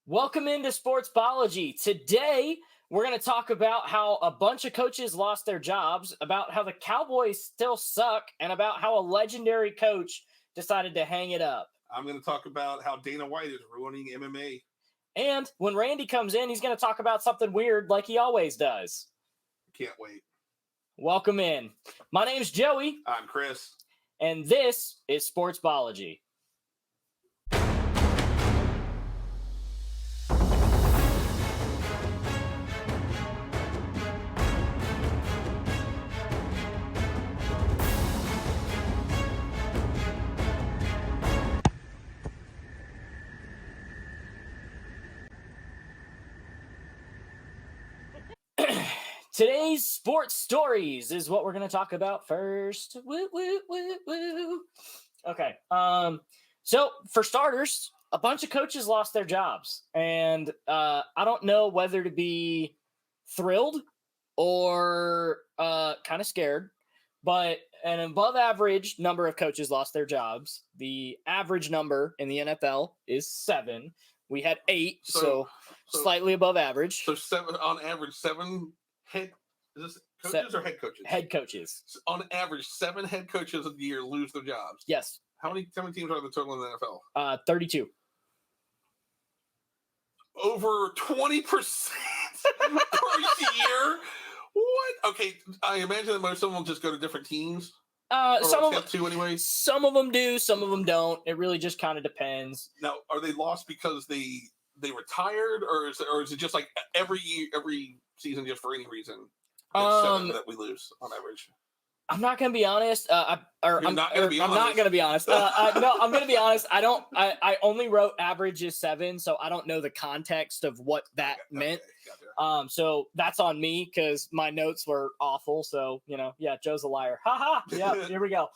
Welcome into Sportsballogy. Today, we're going to talk about how a bunch of coaches lost their jobs, about how the Cowboys still suck, and about how a legendary coach decided to hang it up. I'm going to talk about how Dana White is ruining MMA. And when Randy comes in, he's going to talk about something weird like he always does. Can't wait. Welcome in. My name's Joey. I'm Chris. And this is Sportsballogy. Today's sports stories is what we're going to talk about first. Woo, woo, woo, woo. Okay. So for starters, a bunch of coaches lost their jobs, and I don't know whether to be thrilled or kind of scared, but an above average number of coaches lost their jobs. The average number in the NFL is 7. We had 8, so slightly above average. So 7 on average, 7 head. Is this coaches or head coaches? Head coaches. So on average, 7 head coaches of the year lose their jobs. Yes. How many teams are the total in the NFL? 32. Over 20% per year. What? Okay, I imagine that most of them will just go to different teams. Some of them two anyway. Some of them do, some of them don't. It really just kind of depends. Now, are they lost because they retired, or is it just like every season just for any reason? 7 that we lose on average. I'm not going to be honest. I'm not going to be honest. No, I'm going to be honest. I only wrote average is 7, so I don't know the context of what that meant. Gotcha. So that's on me because my notes were awful. So, yeah, Joe's a liar. Ha. Yeah, here we go.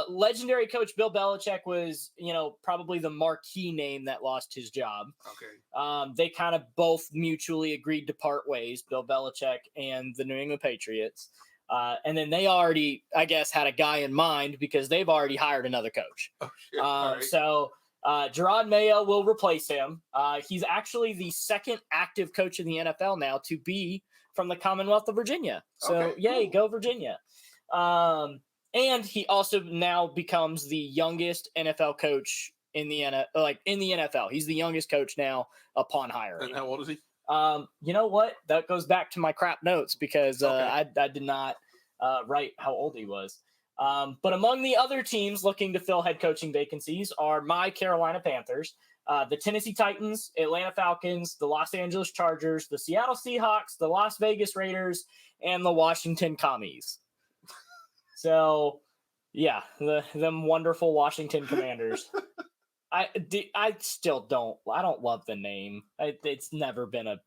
Legendary coach Bill Belichick was, probably the marquee name that lost his job. Okay. They kind of both mutually agreed to part ways, Bill Belichick and the New England Patriots. And then they already, I guess, had a guy in mind because they've already hired another coach. Oh, shit. Right. So Gerard Mayo will replace him. He's actually the second active coach in the NFL now to be from the Commonwealth of Virginia. So, okay, yay, cool. Go Virginia. And he also now becomes the youngest NFL coach in the NFL. He's the youngest coach now upon hiring. And how old is he? You know what? That goes back to my crap notes because Okay. I did not write how old he was. But among the other teams looking to fill head coaching vacancies are my Carolina Panthers, the Tennessee Titans, Atlanta Falcons, the Los Angeles Chargers, the Seattle Seahawks, the Las Vegas Raiders, and the Washington Commies. So, yeah, them wonderful Washington Commanders. I don't love the name. It's never been a.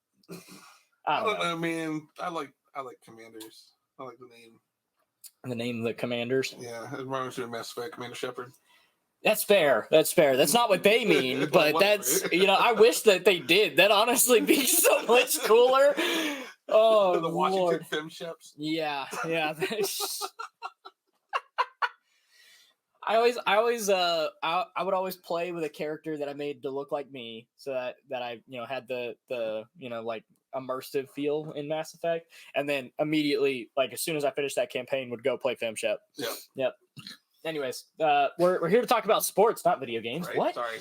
I don't know. I mean, I like Commanders. I like the name. The name of the Commanders. Yeah, it reminds me of Mass Effect, Commander Shepard. That's fair. That's not what they mean, but that's I wish that they did. That honestly be so much cooler. Oh, the Washington Lord. Femships. Yeah. I would always play with a character that I made to look like me, so that I had the like immersive feel in Mass Effect, and then immediately, like as soon as I finished that campaign, would go play Femshep. Yeah. Yep. Anyways, we're here to talk about sports, not video games. Right. What? Sorry.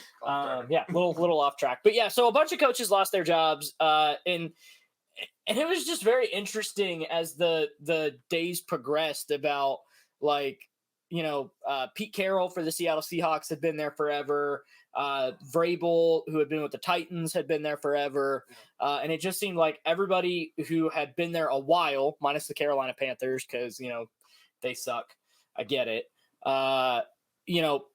Yeah, little off track, but yeah. So a bunch of coaches lost their jobs, and it was just very interesting as the days progressed about like. Pete Carroll for the Seattle Seahawks had been there forever. Vrabel, who had been with the Titans, had been there forever. And it just seemed like everybody who had been there a while, minus the Carolina Panthers, because, they suck. I get it.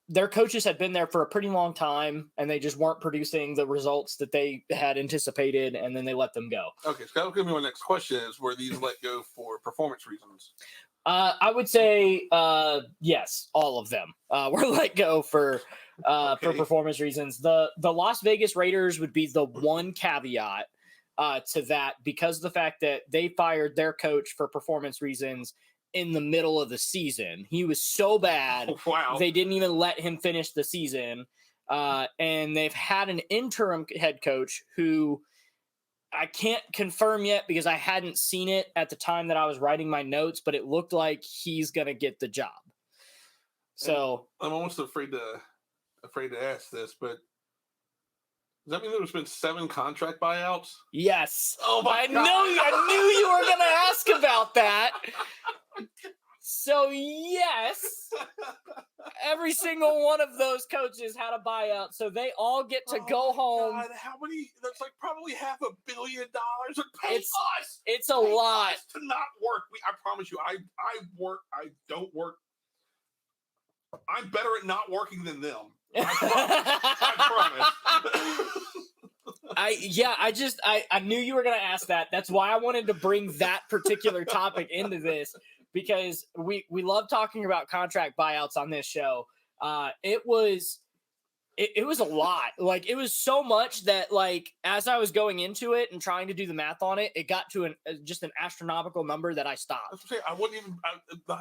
Their coaches had been there for a pretty long time, and they just weren't producing the results that they had anticipated, and then they let them go. Okay, so that was going to be my next question is, were these let go for performance reasons? I would say yes, all of them were let go for performance reasons. The Las Vegas Raiders would be the one caveat to that, because of the fact that they fired their coach for performance reasons in the middle of the season. He was so bad, wow. They didn't even let him finish the season. and they've had an interim head coach who I can't confirm yet because I hadn't seen it at the time that I was writing my notes, but it looked like he's going to get the job. So I'm almost afraid to ask this, but does that mean there's been 7 contract buyouts? Yes. Oh my God. I knew you were going to ask about that. So yes, every single one of those coaches had a buyout, so they all get to go home. God, how many? That's like probably $500 million. Pay us. It's a lot to not work. I promise you, I work. I don't work. I'm better at not working than them. I promise. I knew you were going to ask that. That's why I wanted to bring that particular topic into this, because we love talking about contract buyouts on this show. It was a lot. Like, it was so much that, like, as I was going into it and trying to do the math on it, it got to just an astronomical number that I stopped. I wouldn't even the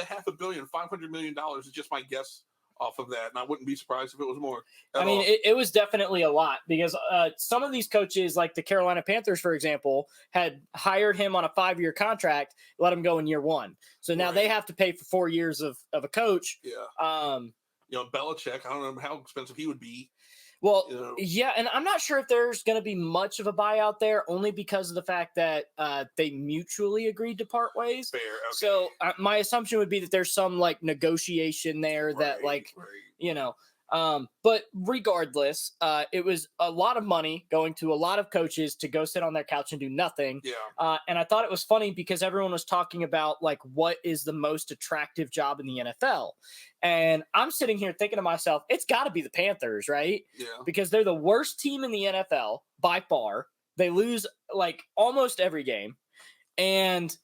$500 million, $500 million is just my guess off of that, and I wouldn't be surprised if it was more. I mean, it was definitely a lot, because some of these coaches, like the Carolina Panthers, for example, had hired him on a 5-year contract, let him go in year 1. So now they have to pay for 4 years of a coach. Yeah. Belichick, I don't know how expensive he would be. Well, yeah, and I'm not sure if there's going to be much of a buyout there, only because of the fact that they mutually agreed to part ways. Fair, okay. So my assumption would be that there's some, like, negotiation there that, but regardless, it was a lot of money going to a lot of coaches to go sit on their couch and do nothing. Yeah. And I thought it was funny because everyone was talking about, like, what is the most attractive job in the NFL? And I'm sitting here thinking to myself, it's got to be the Panthers, right? Yeah. Because they're the worst team in the NFL by far. They lose, like, almost every game. And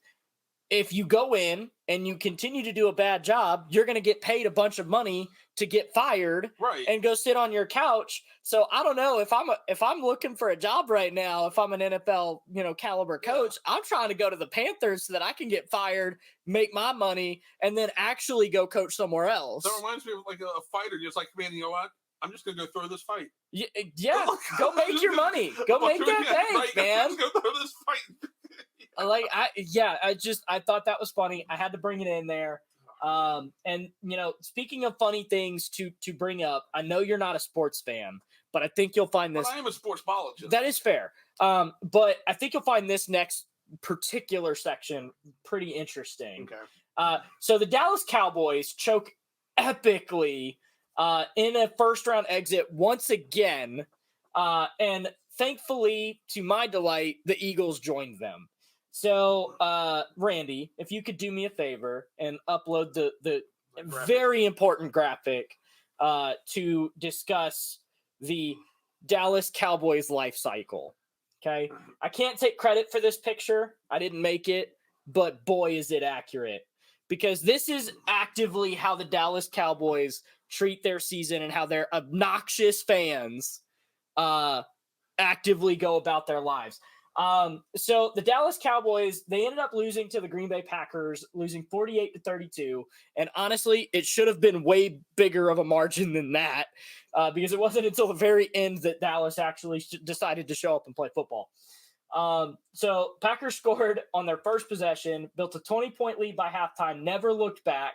if you go in and you continue to do a bad job, you're going to get paid a bunch of money to get fired, right, and go sit on your couch. So I don't know if I'm looking for a job right now. If I'm an NFL, caliber coach, I'm trying to go to the Panthers so that I can get fired, make my money, and then actually go coach somewhere else. That reminds me of, like, a fighter, just like, man, you know what? I'm just gonna go throw this fight. Yeah, go make your money. Go make that bank, man. I'm just gonna throw this fight. I thought that was funny. I had to bring it in there. And speaking of funny things to bring up, I know you're not a sports fan, but I think you'll find this. Well, I am a sportsballogy. That is fair. But I think you'll find this next particular section pretty interesting. Okay. So the Dallas Cowboys choke epically in a first-round exit once again, and thankfully, to my delight, the Eagles joined them. So, Randy, if you could do me a favor and upload the very important graphic to discuss the Dallas Cowboys life cycle. Okay. I can't take credit for this picture. I didn't make it, but boy, is it accurate, because this is actively how the Dallas Cowboys treat their season and how their obnoxious fans actively go about their lives. So the Dallas Cowboys, they ended up losing to the Green Bay Packers, losing 48-32. And honestly, it should have been way bigger of a margin than that, because it wasn't until the very end that Dallas actually decided to show up and play football. So Packers scored on their first possession, built a 20-point lead by halftime, never looked back.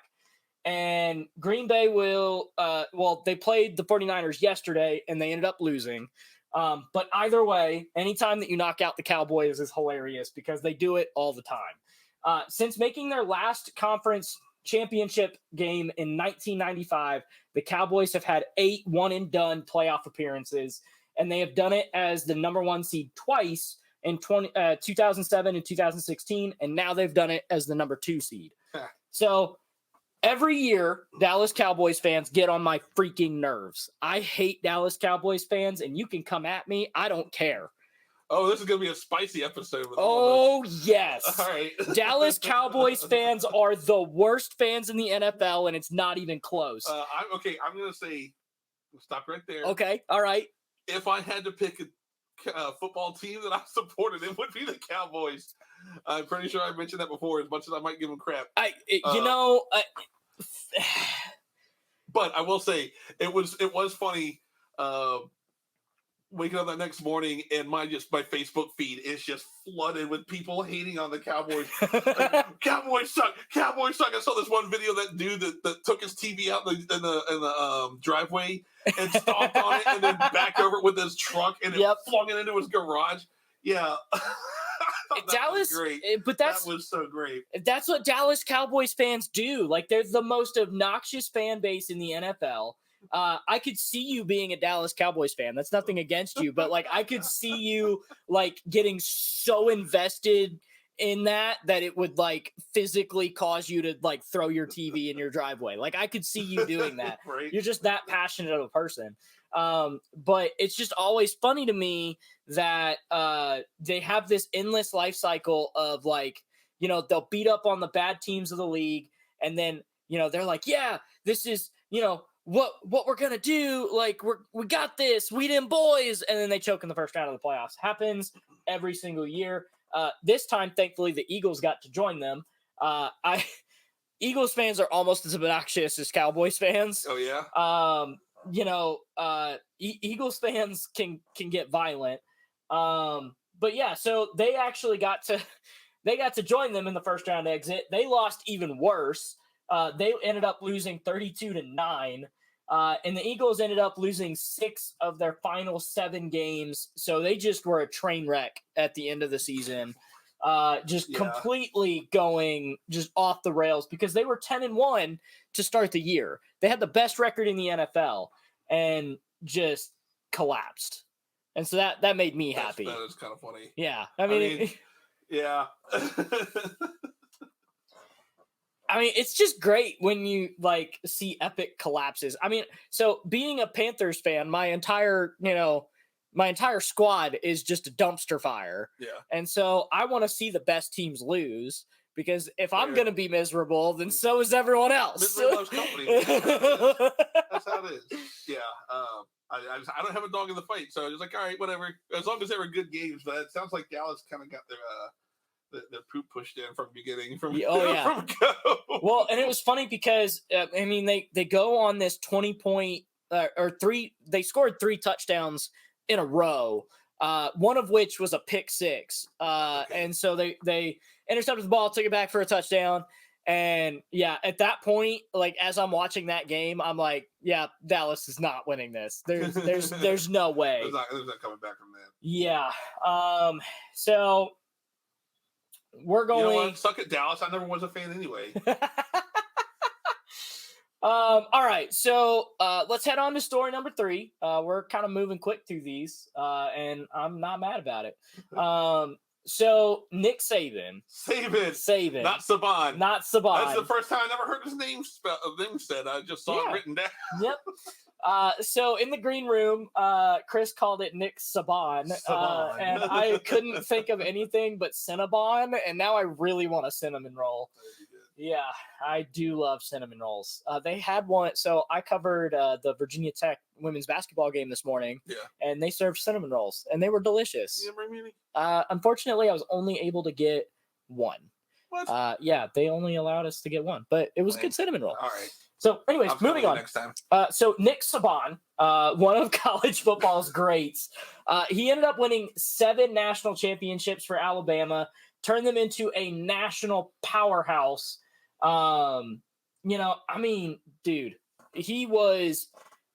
And Green Bay they played the 49ers yesterday and they ended up losing. But either way, anytime that you knock out the Cowboys is hilarious because they do it all the time. Since making their last conference championship game in 1995, the Cowboys have had 8 one-and-done playoff appearances, and they have done it as the number 1 seed twice in 2007 and 2016, and now they've done it as the number 2 seed. So every year, Dallas Cowboys fans get on my freaking nerves. I hate Dallas Cowboys fans, and you can come at me. I don't care. Oh, this is going to be a spicy episode. Yes. All right. Dallas Cowboys fans are the worst fans in the NFL, and it's not even close. I'm going to say, stop right there. Okay. All right. If I had to pick a football team that I supported, it would be the Cowboys. I'm pretty sure I mentioned that before, as much as I might give them crap. But I will say it was funny waking up that next morning and my Facebook feed is just flooded with people hating on the Cowboys. Cowboys suck. Cowboys suck. I saw this one video that dude that took his TV out in the driveway and stomped on it and then back over it with his truck and it flung it into his garage. Yeah. Dallas, was great. But that was so great. That's what Dallas Cowboys fans do. Like, they're the most obnoxious fan base in the NFL. I could see you being a Dallas Cowboys fan. That's nothing against you, but like I could see you like getting so invested in that it would like physically cause you to like throw your TV in your driveway. Like I could see you doing that. Right. You're just that passionate of a person. But it's just always funny to me that they have this endless life cycle of like, you know, they'll beat up on the bad teams of the league, and then, you know, they're like, yeah, this is, you know, what we're gonna do, like we got this, we them boys, and then they choke in the first round of the playoffs. Happens every single year. This time, thankfully, the Eagles got to join them. Eagles fans are almost as obnoxious as Cowboys fans. Oh yeah. You know, Eagles fans can get violent. But yeah, so they actually got to join them in the first round exit. They lost even worse. They ended up losing 32-9, and the Eagles ended up losing 6 of their final 7 games. So they just were a train wreck at the end of the season, completely going just off the rails because they were 10-1 to start the year. They had the best record in the NFL and just collapsed. And so that made me happy. That is kind of funny. Yeah. I mean yeah. I mean, it's just great when you like see epic collapses. I mean, so being a Panthers fan, my entire squad is just a dumpster fire. Yeah. And so I want to see the best teams lose because if I'm going to be miserable, then so is everyone else. Misery loves company. That's how it is. Yeah. I don't have a dog in the fight, so it's like, all right, whatever. As long as they were good games, but it sounds like Dallas kind of got their the poop pushed in from the beginning. From go. Well, and it was funny because I mean they go on this 20-point they scored 3 touchdowns in a row, one of which was a pick 6, and so they intercepted the ball, took it back for a touchdown. And yeah, at that point, like as I'm watching that game, I'm like, yeah, Dallas is not winning this. There's no way. There's not coming back from that. Yeah. So we're going. You know what? Suck it, Dallas. I never was a fan anyway. All right. So let's head on to story number 3. We're kind of moving quick through these, and I'm not mad about it. So Nick Saban, not Saban. That's the first time I never heard his name said. I just saw it written down. Yep. So in the green room, Chris called it Nick Saban, and I couldn't think of anything but Cinnabon, and now I really want a cinnamon roll. Yeah, I do love cinnamon rolls. They had one, so I covered the Virginia Tech women's basketball game this morning, and they served cinnamon rolls, and they were delicious. You remember me? Unfortunately, I was only able to get one. What? Yeah, they only allowed us to get one, but it was a good cinnamon roll. All right. So, anyways, moving on. Next time. So Nick Saban, one of college football's greats, he ended up winning 7 national championships for Alabama, turned them into a national powerhouse. You know, I mean, dude, he was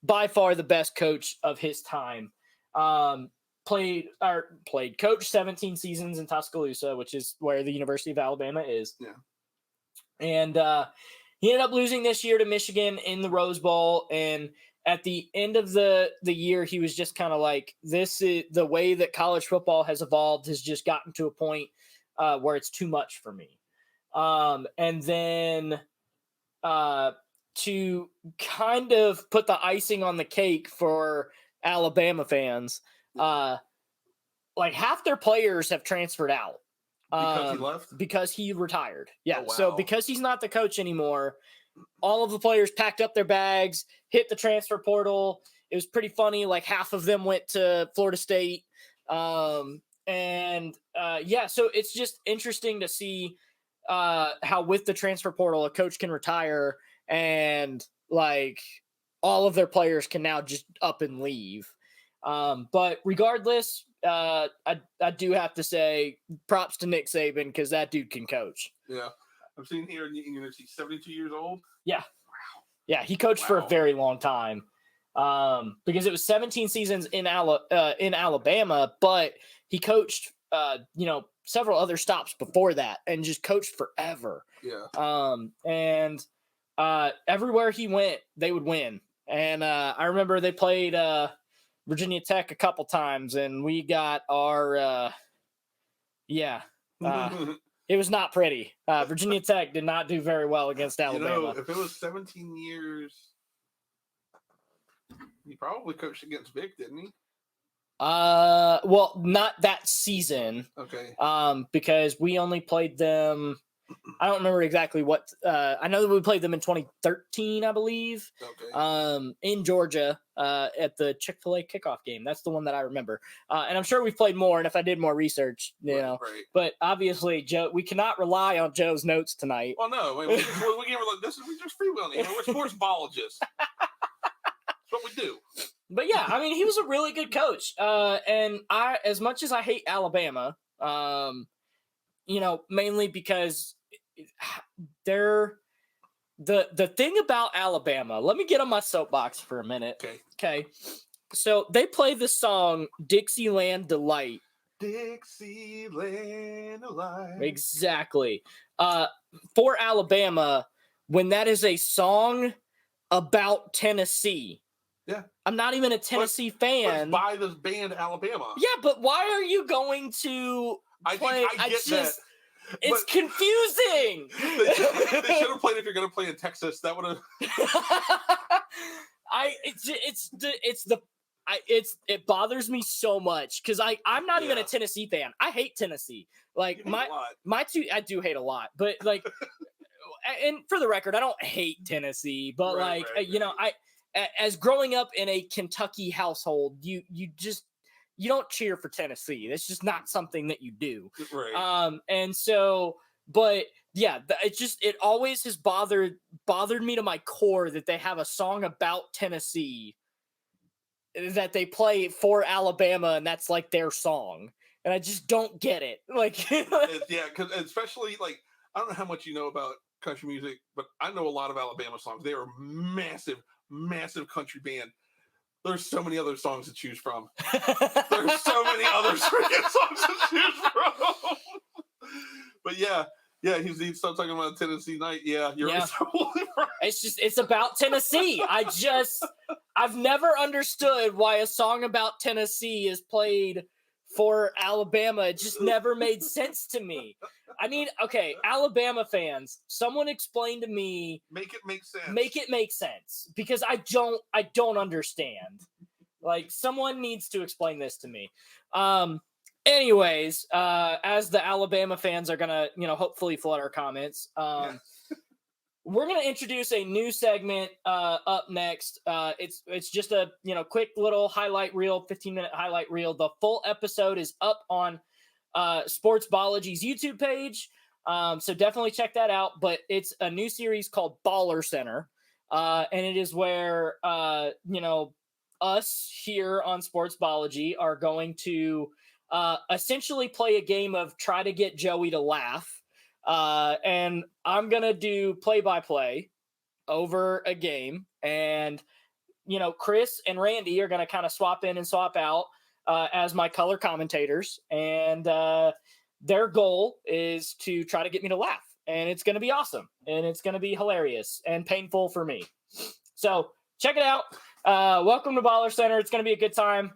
by far the best coach of his time. Played coach 17 seasons in Tuscaloosa, which is where the University of Alabama is. Yeah. And he ended up losing this year to Michigan in the Rose Bowl. And at the end of the year, he was just kind of like, this is the way that college football has evolved, has just gotten to a point where it's too much for me. And then to kind of put the icing on the cake for Alabama fans, like half their players have transferred out. Because he left? Because he retired. Yeah. Oh, wow. So because he's not the coach anymore, all of the players packed up their bags, hit the transfer portal. It was pretty funny. Like half of them went to Florida State. So it's just interesting to see how with the transfer portal, a coach can retire and like all of their players can now just up and leave. But regardless, I do have to say props to Nick Saban because that dude can coach. Yeah. I'm seeing here, he's 72 years old. Yeah. Wow. Yeah, he coached for a very long time because it was 17 seasons in Alabama, but he coached, several other stops before that and just coached forever. Yeah. And everywhere he went, they would win. And I remember they played Virginia Tech a couple times, and we got our it was not pretty. Virginia Tech did not do very well against Alabama. If it was 17 years, he probably coached against Vic, didn't he? Well, not that season. Okay. Because we only played them. I don't remember exactly what. I know that we played them in 2013, I believe. Okay. In Georgia, at the Chick-fil-A kickoff game. That's the one that I remember. And I'm sure we've played more. And if I did more research, Right. But obviously, Joe, we cannot rely on Joe's notes tonight. Well, no, we can't rely. We just freewheeling. We're sportsballogists. That's what we do. But yeah, I mean, he was a really good coach. And as much as I hate Alabama, mainly because they're the thing about Alabama. Let me get on my soapbox for a minute. Okay. So they play the song Dixieland Delight. Dixieland Delight. Exactly. For Alabama, when that is a song about Tennessee. Yeah. I'm not even a Tennessee fan. But by this band Alabama. Yeah, but why are you going to play? I get that. It's confusing. They should have played if you're going to play in Texas. That would have. It bothers me so much because I'm not even a Tennessee fan. I hate Tennessee. Like I do hate a lot, but like, and for the record, I don't hate Tennessee, but as growing up in a Kentucky household, you don't cheer for Tennessee. That's just not something that you do. Right. And so, but yeah, it always has bothered me to my core that they have a song about Tennessee that they play for Alabama, and that's like their song. And I just don't get it. Like, yeah, because especially like, I don't know how much you know about country music, but I know a lot of Alabama songs. They are massive country band. There's so many other songs to choose from. There's so many other freaking songs to choose from. But yeah, he started talking about Tennessee night. Yeah, you're totally right. It's about Tennessee. I've never understood why a song about Tennessee is played for Alabama. It just never made sense to me. I mean, okay, Alabama fans, someone explain to me. Make it make sense. Make it make sense, because I don't understand. Like, someone needs to explain this to me. Anyways, as the Alabama fans are gonna, hopefully flood our comments. We're gonna introduce a new segment up next. It's just a quick little highlight reel, 15-minute highlight reel. The full episode is up on Sportsballogy's YouTube page, so definitely check that out. But it's a new series called BallerCenter, and it is where us here on Sportsballogy are going to essentially play a game of try to get Joey to laugh. And I'm going to do play-by-play over a game. And, Chris and Randy are going to kind of swap in and swap out as my color commentators. And their goal is to try to get me to laugh. And it's going to be awesome. And it's going to be hilarious and painful for me. So check it out. Welcome to BallerCenter. It's going to be a good time.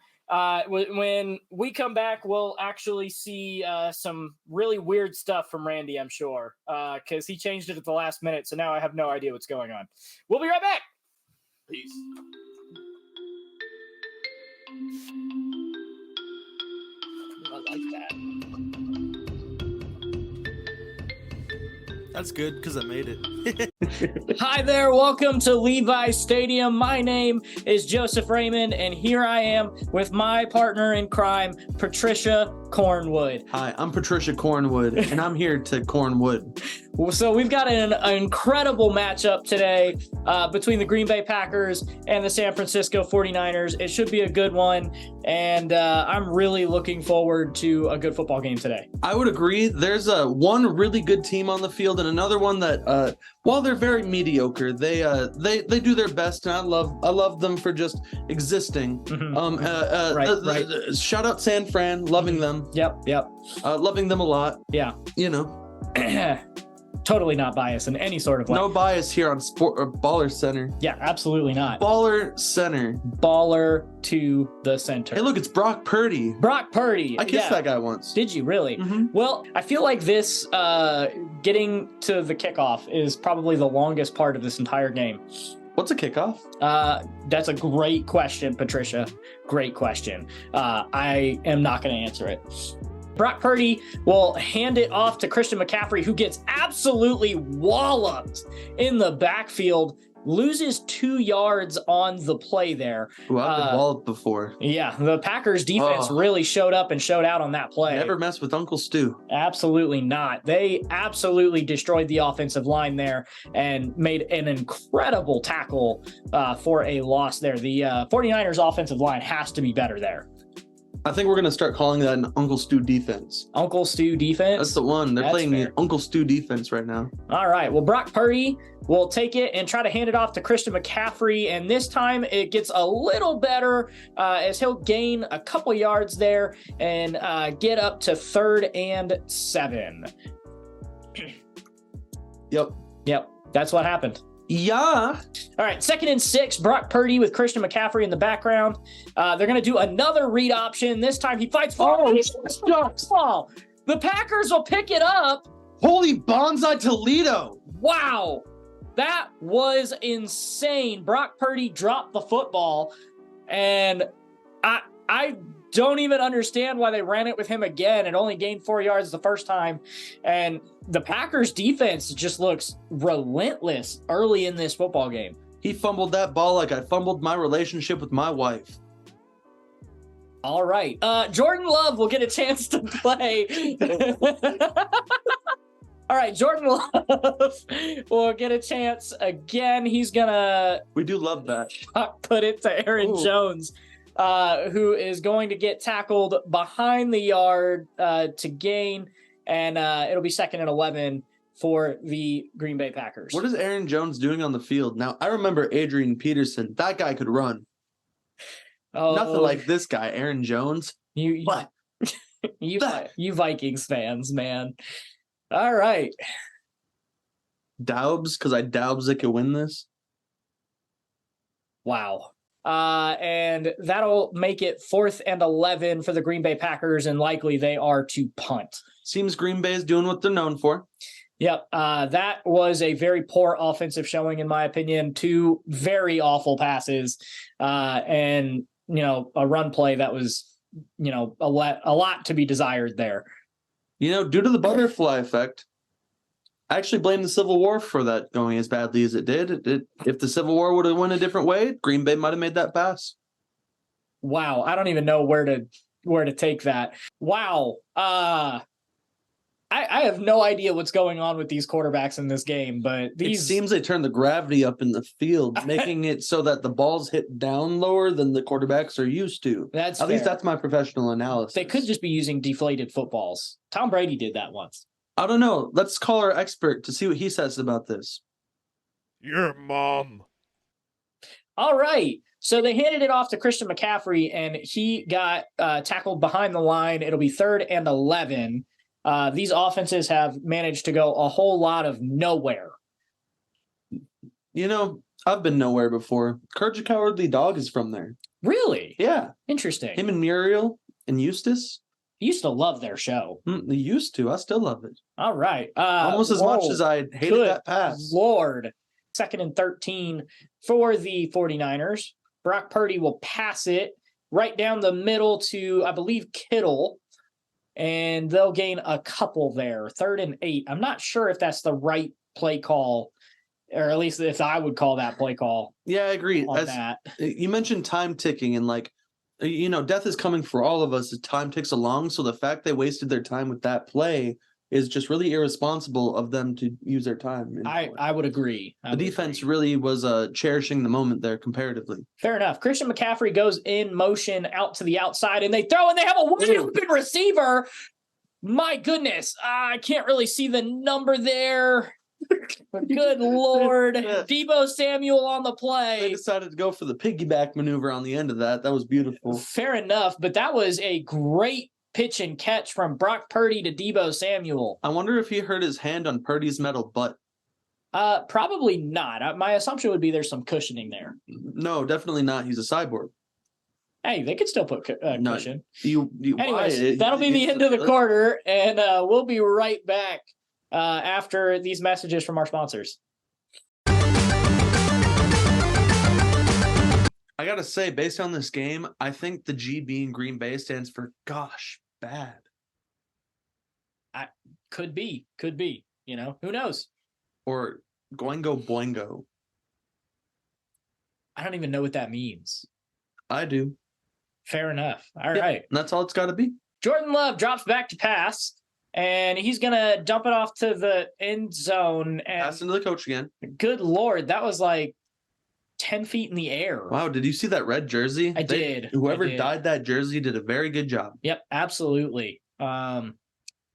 When we come back, we'll actually see some really weird stuff from Randy, I'm sure, because he changed it at the last minute. So now I have no idea what's going on. We'll be right back. Peace. I like that. That's good because I made it. Hi there, welcome to Levi Stadium. My name is Joseph Raymond, and here I am with my partner in crime, Patricia Cornwood. Hi, I'm Patricia Cornwood, and I'm here to Cornwood. So we've got an incredible matchup today between the Green Bay Packers and the San Francisco 49ers. It should be a good one, and I'm really looking forward to a good football game today. I would agree. There's one really good team on the field and another one that, while they're very mediocre, they do their best, and I love them for just existing. Mm-hmm. Right. Shout out San Fran, loving them. Yep. Loving them a lot. Yeah. You know. Totally not biased in any sort of way. No bias here on BallerCenter. Yeah, absolutely not. BallerCenter. Baller to the center. Hey, look, it's Brock Purdy. Brock Purdy. I kissed that guy once. Did you really? Mm-hmm. Well, I feel like this getting to the kickoff is probably the longest part of this entire game. What's a kickoff? That's a great question, Patricia. Great question. I am not going to answer it. Brock Purdy will hand it off to Christian McCaffrey, who gets absolutely walloped in the backfield, loses 2 yards on the play there. Well, I've been walloped before. Yeah, the Packers defense really showed up and showed out on that play. Never mess with Uncle Stu. Absolutely not. They absolutely destroyed the offensive line there and made an incredible tackle for a loss there. The 49ers offensive line has to be better there. I think we're going to start calling that an Uncle Stu defense. Uncle Stu defense? That's the one. They're playing the Uncle Stu defense right now. All right. Well, Brock Purdy will take it and try to hand it off to Christian McCaffrey. And this time it gets a little better as he'll gain a couple yards there and get up to 3rd and 7. Yep. That's what happened. Yeah. All right, 2nd and 6, Brock Purdy with Christian McCaffrey in the background. They're going to do another read option. This time he fights for the Packers will pick it up. Holy bonsai Toledo. Wow. That was insane. Brock Purdy dropped the football, and I don't even understand why they ran it with him again. It only gained 4 yards the first time. And the Packers defense just looks relentless early in this football game. He fumbled that ball like I fumbled my relationship with my wife. All right. Jordan Love will get a chance to play. All right, Jordan Love will get a chance again. He's going to... We do love that. Put it to Aaron Jones. Who is going to get tackled behind the yard to gain, and it'll be 2nd and 11 for the Green Bay Packers. What is Aaron Jones doing on the field? Now, I remember Adrian Peterson. That guy could run. Oh, nothing like this guy, Aaron Jones. You Vikings fans, man. All right. Daubs, because I doubts they could win this. Wow. And that'll make it 4th and 11 for the Green Bay Packers, and likely they are to punt. Seems Green Bay is doing what they're known for. Yep. That was a very poor offensive showing, in my opinion. 2 very awful passes, and, a run play that was, a lot to be desired there. Due to the butterfly effect, I actually blame the Civil War for that going as badly as it did. If the Civil War would have went a different way, Green Bay might have made that pass. Wow, I don't even know where to take that. Wow, I have no idea what's going on with these quarterbacks in this game, but it seems they turned the gravity up in the field, making it so that the balls hit down lower than the quarterbacks are used to. At least that's my professional analysis. They could just be using deflated footballs. Tom Brady did that once. I don't know. Let's call our expert to see what he says about this. Your mom. All right. So they handed it off to Christian McCaffrey, and he got tackled behind the line. It'll be 3rd and 11. These offenses have managed to go a whole lot of nowhere. I've been nowhere before. Courage the Cowardly Dog is from there. Really? Yeah. Interesting. Him and Muriel and Eustace. I used to love their show. They used to. I still love it. All right. Almost as much as I hated that pass. Lord. 2nd and 13 for the 49ers. Brock Purdy will pass it right down the middle to, I believe, Kittle. And they'll gain a couple there. 3rd and 8. I'm not sure if that's the right play call, or at least if I would call that play call. Yeah, I agree. On that. You mentioned time ticking, and death is coming for all of us as time ticks along. So the fact they wasted their time with that play is just really irresponsible of them to use their time. I would agree. The defense really was cherishing the moment there comparatively. Fair enough. Christian McCaffrey goes in motion out to the outside, and they throw, and they have a wide open receiver. My goodness, I can't really see the number there. Good Lord. Deebo Samuel on the play. They decided to go for the piggyback maneuver on the end of that. That was beautiful. Fair enough, but that was a great pitch and catch from Brock Purdy to Deebo Samuel. I wonder if he hurt his hand on Purdy's metal butt. Probably not. My assumption would be there's some cushioning there. No, definitely not. He's a cyborg. Hey, they could still put cushion. Anyways, that'll be the end of the quarter, and we'll be right back after these messages from our sponsors. I got to say, based on this game, I think the GB in Green Bay stands for gosh, bad. Could be. Who knows? Or Goingo Boingo. I don't even know what that means. I do. Fair enough. All right. That's all it's got to be. Jordan Love drops back to pass, and he's going to dump it off to the end zone. And pass into the coach again. Good Lord, that was like 10 feet in the air. Wow, did you see that red jersey? I did. Whoever dyed that jersey did a very good job. Yep, absolutely. Wow.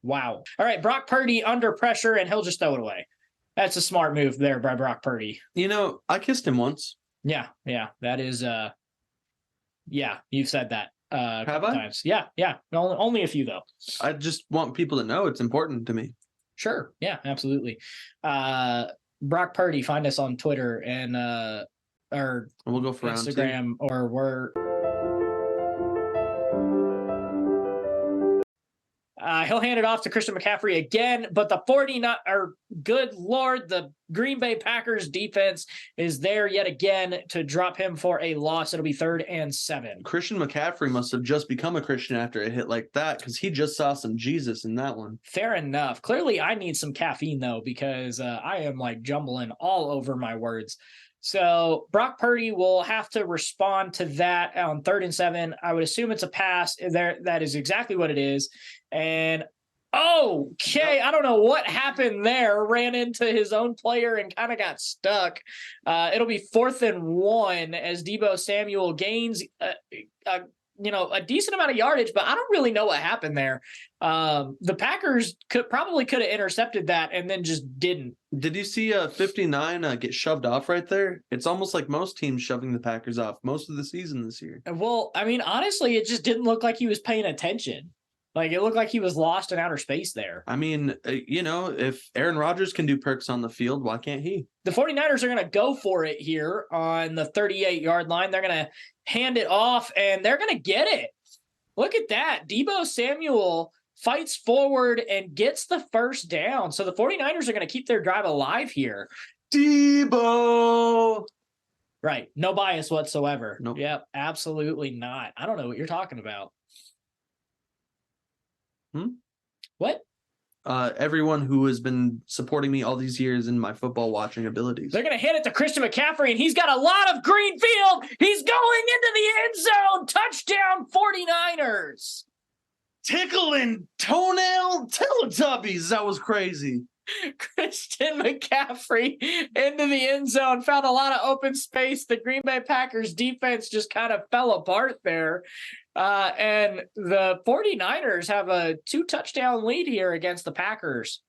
All right, Brock Purdy under pressure, and he'll just throw it away. That's a smart move there by Brock Purdy. I kissed him once. Yeah, that is, you've said that a couple times. Yeah. Only a few, though. I just want people to know it's important to me. Sure, yeah, absolutely. Brock Purdy, find us on Twitter and or we'll go for Instagram, or we're he'll hand it off to Christian McCaffrey again, but good Lord, the Green Bay Packers defense is there yet again to drop him for a loss. It'll be 3rd and 7. Christian McCaffrey must have just become a Christian after a hit like that, because he just saw some Jesus in that one. Fair enough. Clearly, I need some caffeine, though, because I am like jumbling all over my words. So Brock Purdy will have to respond to that on 3rd and 7. I would assume it's a pass. That is exactly what it is. And okay, I don't know what happened there. Ran into his own player and kind of got stuck. It'll be 4th and 1 as Deebo Samuel gains a decent amount of yardage, but I don't really know what happened there. The Packers could have intercepted that and then just didn't. Did you see 59 get shoved off right there? It's almost like most teams shoving the Packers off most of the season this year. Well, I mean, honestly, it just didn't look like he was paying attention. Like, it looked like he was lost in outer space there. I mean, if Aaron Rodgers can do perks on the field, why can't he? The 49ers are going to go for it here on the 38-yard line. They're going to hand it off, and they're going to get it. Look at that. Deebo Samuel fights forward and gets the first down. So the 49ers are going to keep their drive alive here. Deebo! Right. No bias whatsoever. Nope. Yep, absolutely not. I don't know what you're talking about. What? Everyone who has been supporting me all these years in my football watching abilities. They're going to hand it to Christian McCaffrey, and he's got a lot of green field. He's going into the end zone. Touchdown, 49ers. Tickling toenail Teletubbies. That was crazy. Christian McCaffrey into the end zone, found a lot of open space. The Green Bay Packers defense just kind of fell apart there. And the 49ers have a 2-touchdown lead here against the Packers.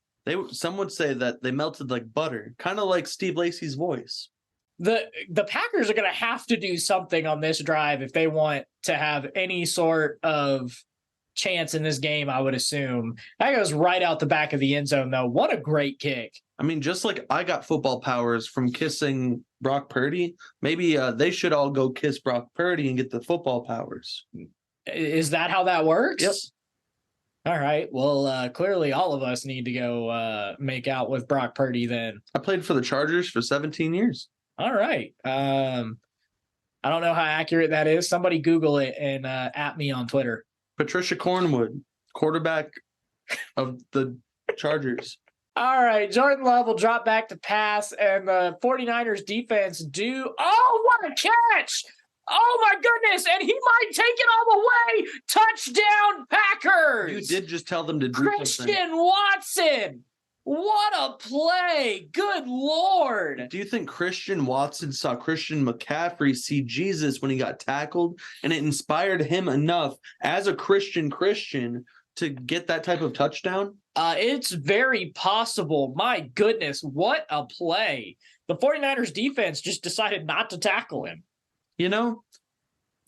Some would say that they melted like butter, kind of like Steve Lacy's voice. The Packers are going to have to do something on this drive if they want to have any sort of chance in this game, I would assume. That goes right out the back of the end zone, though. What a great kick. I mean, just like I got football powers from kissing Brock Purdy, maybe they should all go kiss Brock Purdy and get the football powers. Is that how that works? Yep. All right. Well, clearly all of us need to go make out with Brock Purdy then. I played for the Chargers for 17 years. All right. I don't know how accurate that is. Somebody Google it and at me on Twitter. Patricia Cornwood, quarterback of the Chargers. All right, Jordan Love will drop back to pass, and the 49ers defense oh, what a catch! Oh my goodness! And he might take it all the way. Touchdown, Packers! You did just tell them to do Christian something. Watson. What a play! Good Lord! Do you think Christian Watson saw Christian McCaffrey see Jesus when he got tackled, and it inspired him enough as a Christian to get that type of touchdown? It's very possible. My goodness, what a play. The 49ers defense just decided not to tackle him. You know,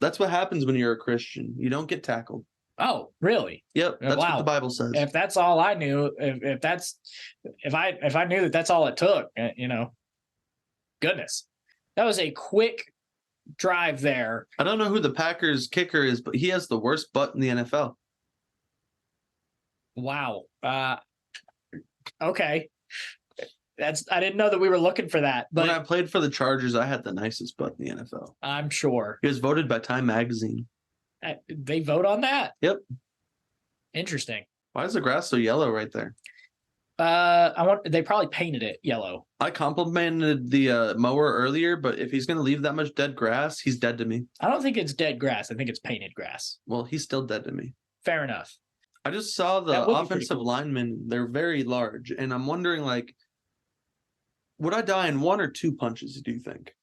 that's what happens when you're a Christian. You don't get tackled. Oh, really? Yep, that's Wow. what the Bible says. If that's all I knew, if I knew that that's all it took, goodness. That was a quick drive there. I don't know who the Packers kicker is, but he has the worst butt in the NFL. Wow. Okay. I didn't know that we were looking for that, but when I played for the Chargers, I had the nicest butt in the NFL. I'm sure. He was voted by Time Magazine. They vote on that? Yep. Interesting. Why is the grass so yellow right there? They probably painted it yellow. I complimented the mower earlier, but if he's going to leave that much dead grass, he's dead to me. I don't think it's dead grass. I think it's painted grass. Well, he's still dead to me. Fair enough. I just saw the That would be pretty offensive cool. linemen. They're very large, and I'm wondering, like, would I die in 1 or 2 punches, do you think?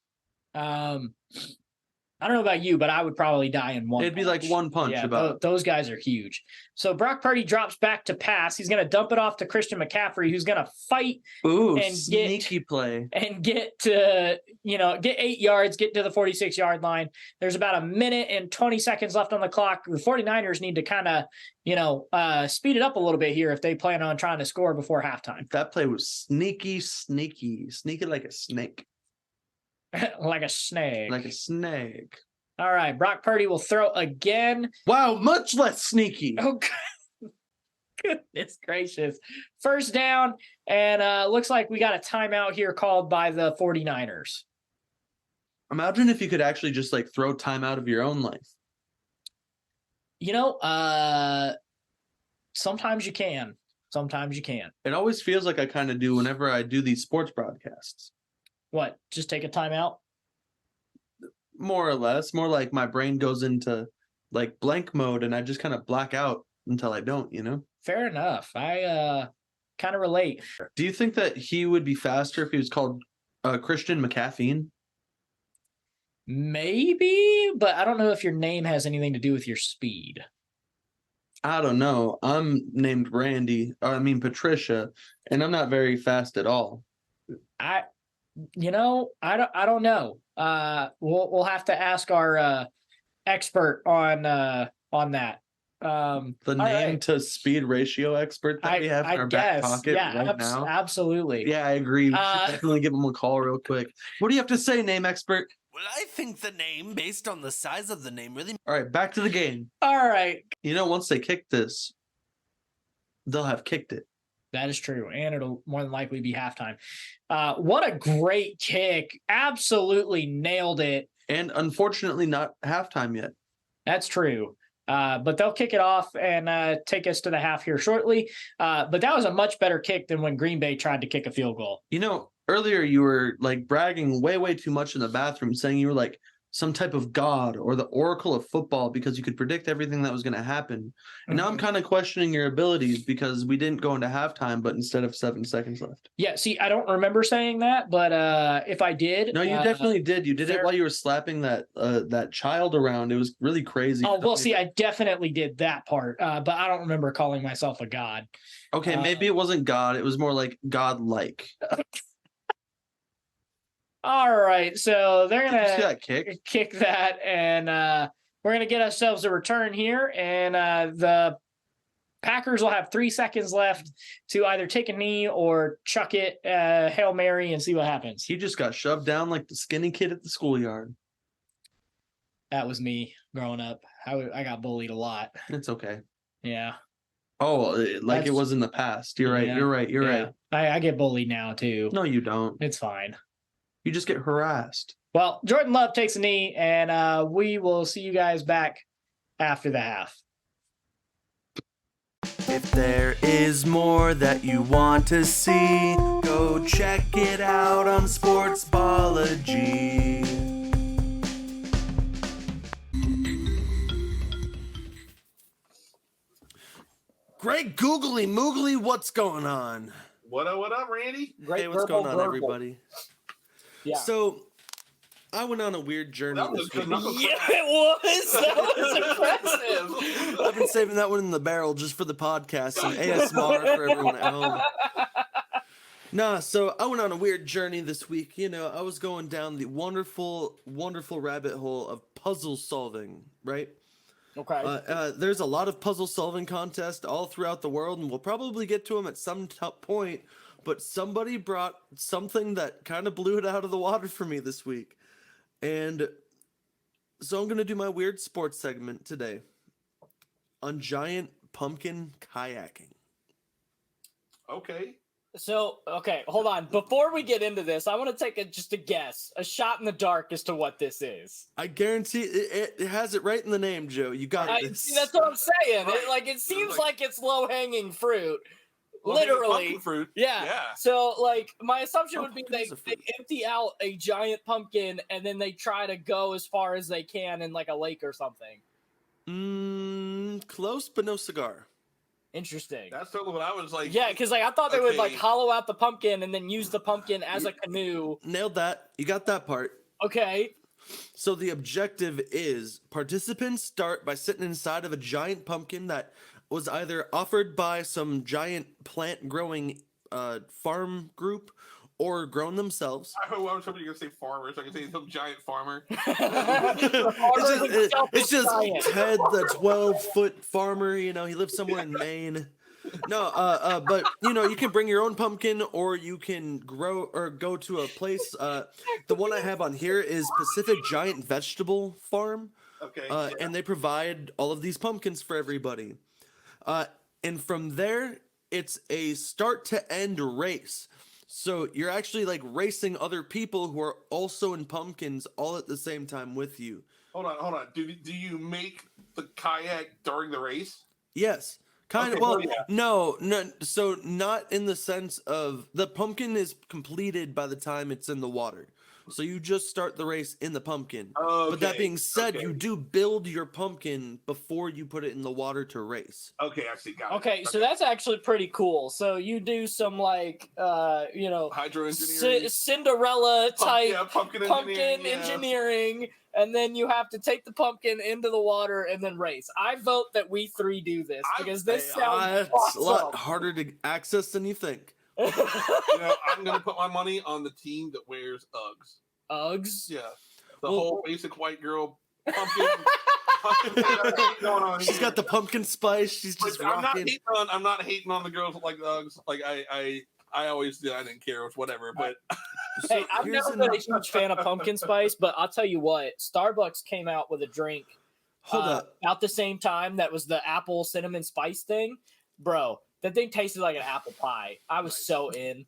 I don't know about you, but I would probably die in one. It'd be like one punch. Yeah, about those guys are huge. So Brock Purdy drops back to pass. He's going to dump it off to Christian McCaffrey, who's going to fight ooh, and sneaky play. and get to, get 8 yards, get to the 46-yard line. There's about a minute and 20 seconds left on the clock. The 49ers need to kind of, speed it up a little bit here if they plan on trying to score before halftime. That play was sneaky like a snake. Like a snake. Like a snake. All right, Brock Purdy will throw again. Wow, much less sneaky. Oh, goodness gracious. First down, and looks like we got a timeout here called by the 49ers. Imagine if you could actually just like throw time out of your own life. Sometimes you can. Sometimes you can. It always feels like I kind of do whenever I do these sports broadcasts. What? Just take a timeout? More or less. More like my brain goes into like blank mode and I just kind of black out until I don't, Fair enough. I kind of relate. Do you think that he would be faster if he was called Christian McCaffrey? Maybe, but I don't know if your name has anything to do with your speed. I don't know. I'm named Patricia, and I'm not very fast at all. I don't know. We'll have to ask our expert on that. The name to speed ratio expert that we have in our back pocket now. Absolutely. Yeah, I agree. We should definitely give him a call real quick. What do you have to say, name expert? Well, I think the name, based on the size of the name, really... All right, back to the game. All right. Once they kick this, they'll have kicked it. That is true, and it'll more than likely be halftime. What a great kick. Absolutely nailed it. And unfortunately not halftime yet. That's true. But they'll kick it off and take us to the half here shortly. But that was a much better kick than when Green Bay tried to kick a field goal. Earlier you were like bragging way too much in the bathroom, saying you were like some type of god or the oracle of football because you could predict everything that was going to happen. And now I'm kind of questioning your abilities because we didn't go into halftime, but instead of 7 seconds left. Yeah, see, I don't remember saying that, but if I did... No, you definitely did. You did it while you were slapping that child around. It was really crazy. Oh, well, see, I definitely did that part, but I don't remember calling myself a god. Okay, maybe it wasn't God. It was more like God-like. All right, so they're Did you see going that to kick that, and we're going to get ourselves a return here, and the Packers will have 3 seconds left to either take a knee or chuck it, Hail Mary, and see what happens. He just got shoved down like the skinny kid at the schoolyard. That was me growing up. I got bullied a lot. It's okay. Yeah. Oh, it was in the past. You're right. Yeah. You're right. I get bullied now, too. No, you don't. It's fine. You just get harassed. Well, Jordan Love takes a knee, and we will see you guys back after the half. If there is more that you want to see, go check it out on Sportsballogy. Great googly moogly, what's going on? What up, Randy? Great Hey, what's verbal going on, gurgle. everybody? Yeah. So, I went on a weird journey That was this good. week. Yeah, it was. That was impressive. I've been saving that one in the barrel just for the podcast and ASMR for everyone at home. Nah, so I went on a weird journey this week. You know, I was going down the wonderful, wonderful rabbit hole of puzzle solving, right? Okay. There's a lot of puzzle solving contests all throughout the world, and we'll probably get to them at some point. But somebody brought something that kind of blew it out of the water for me this week. And so I'm going to do my weird sports segment today on giant pumpkin kayaking. Okay. So, okay, hold on. Before we get into this, I want to take just a guess, a shot in the dark as to what this is. I guarantee it has it right in the name, Joe. You got this. See, that's what I'm saying. Right. It seems like it's low hanging fruit. Well, they got Literally. pumpkin fruit. Yeah. So, my assumption would be Pumpkin is a they fruit. empty out a giant pumpkin and then they try to go as far as they can in like a lake or something. Close, but no cigar. Interesting. That's totally what I was like. Yeah, because I thought they would Okay. hollow out the pumpkin and then use the pumpkin as a canoe. Nailed that. You got that part. Okay. So the objective is participants start by sitting inside of a giant pumpkin that was either offered by some giant plant growing farm group or grown themselves. I was hoping you were going to say farmer, so I could say some giant farmer. It's just Ted, the 12-foot farmer. You know, he lives somewhere in Maine. No, but you know, you can bring your own pumpkin, or you can grow or go to a place. The one I have on here is Pacific Giant Vegetable Farm, Okay. and they provide all of these pumpkins for everybody. And from there, it's a start to end race. So you're actually like racing other people who are also in pumpkins all at the same time with you. Hold on. Do you make the kayak during the race? Yes. Kind Okay, of. Well, yeah. no. So not in the sense of the pumpkin is completed by the time it's in the water. So you just start the race in the pumpkin. But that Okay, being said, okay. you do build your pumpkin before you put it in the water to race. Okay, I see. Got it. Okay, so that's actually pretty cool. So you do some hydro engineering. Cinderella type pumpkin pumpkin engineering, and then you have to take the pumpkin into the water and then race. I vote that we three do this because this sounds It's a lot awesome. harder to access than you think. You know, I'm gonna put my money on the team that wears Uggs. Uggs. Yeah, the Well- whole basic white girl pumpkin. going on She's here. got the pumpkin spice. She's just I'm rocking. not hating on the girls that like Uggs. Like I always did. I didn't care. It's whatever. But Hey, I've here's never been a huge fan of pumpkin spice, but I'll tell you what, Starbucks came out with a drink Hold up. about the same time that was the apple cinnamon spice thing. Bro, that thing tasted like an apple pie. I was so in.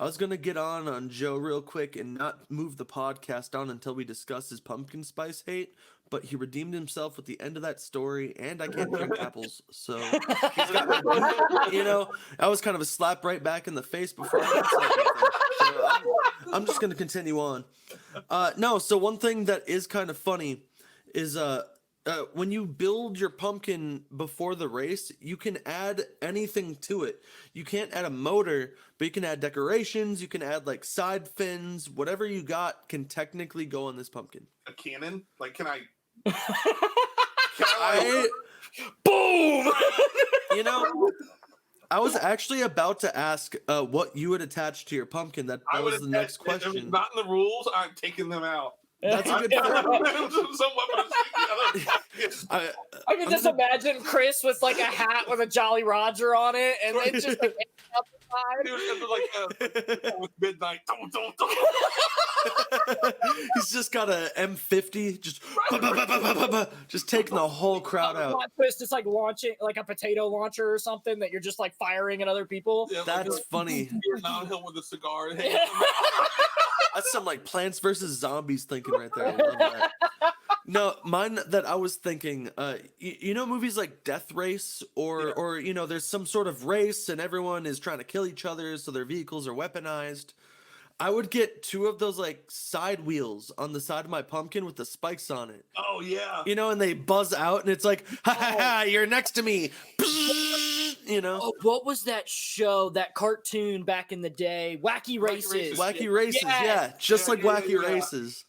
I was going to get on Joe real quick and not move the podcast on until we discuss his pumpkin spice hate, but he redeemed himself with the end of that story, and I can't drink apples, so he's got, you know, that was kind of a slap right back in the face before I got said anything. So I'm just going to continue on. No, so one thing that is kind of funny is when you build your pumpkin before the race, you can add anything to it. You can't add a motor, but you can add decorations. You can add like side fins. Whatever you got can technically go on this pumpkin. a cannon. Like, can I? Boom! You know, I was actually about to ask what you would attach to your pumpkin. That would was the next if it's question. not in the rules. I'm taking them out. That's a good I, I can just imagine Chris with like a hat with a Jolly Roger on it, and then just like out the side. With midnight. Don't. He's just got a M50, just taking the whole crowd out. Plot twist, it's like launching like a potato launcher or something that you're just like firing at other people. Yeah, That's funny. You're downhill with a cigar. That's some like Plants vs Zombies thinking right there. I love that. No, mine that I was thinking, you know, movies like Death Race, or you know, there's some sort of race and everyone is trying to kill each other, so their vehicles are weaponized. I would get 2 of those like side wheels on the side of my pumpkin with the spikes on it. Oh yeah. You know, and they buzz out, and it's like, ha ha ha, you're next to me. you know. Oh, what was that show, that cartoon back in the day? Wacky Races. Wacky Races, Yes. yeah. Just like Wacky yeah. Races.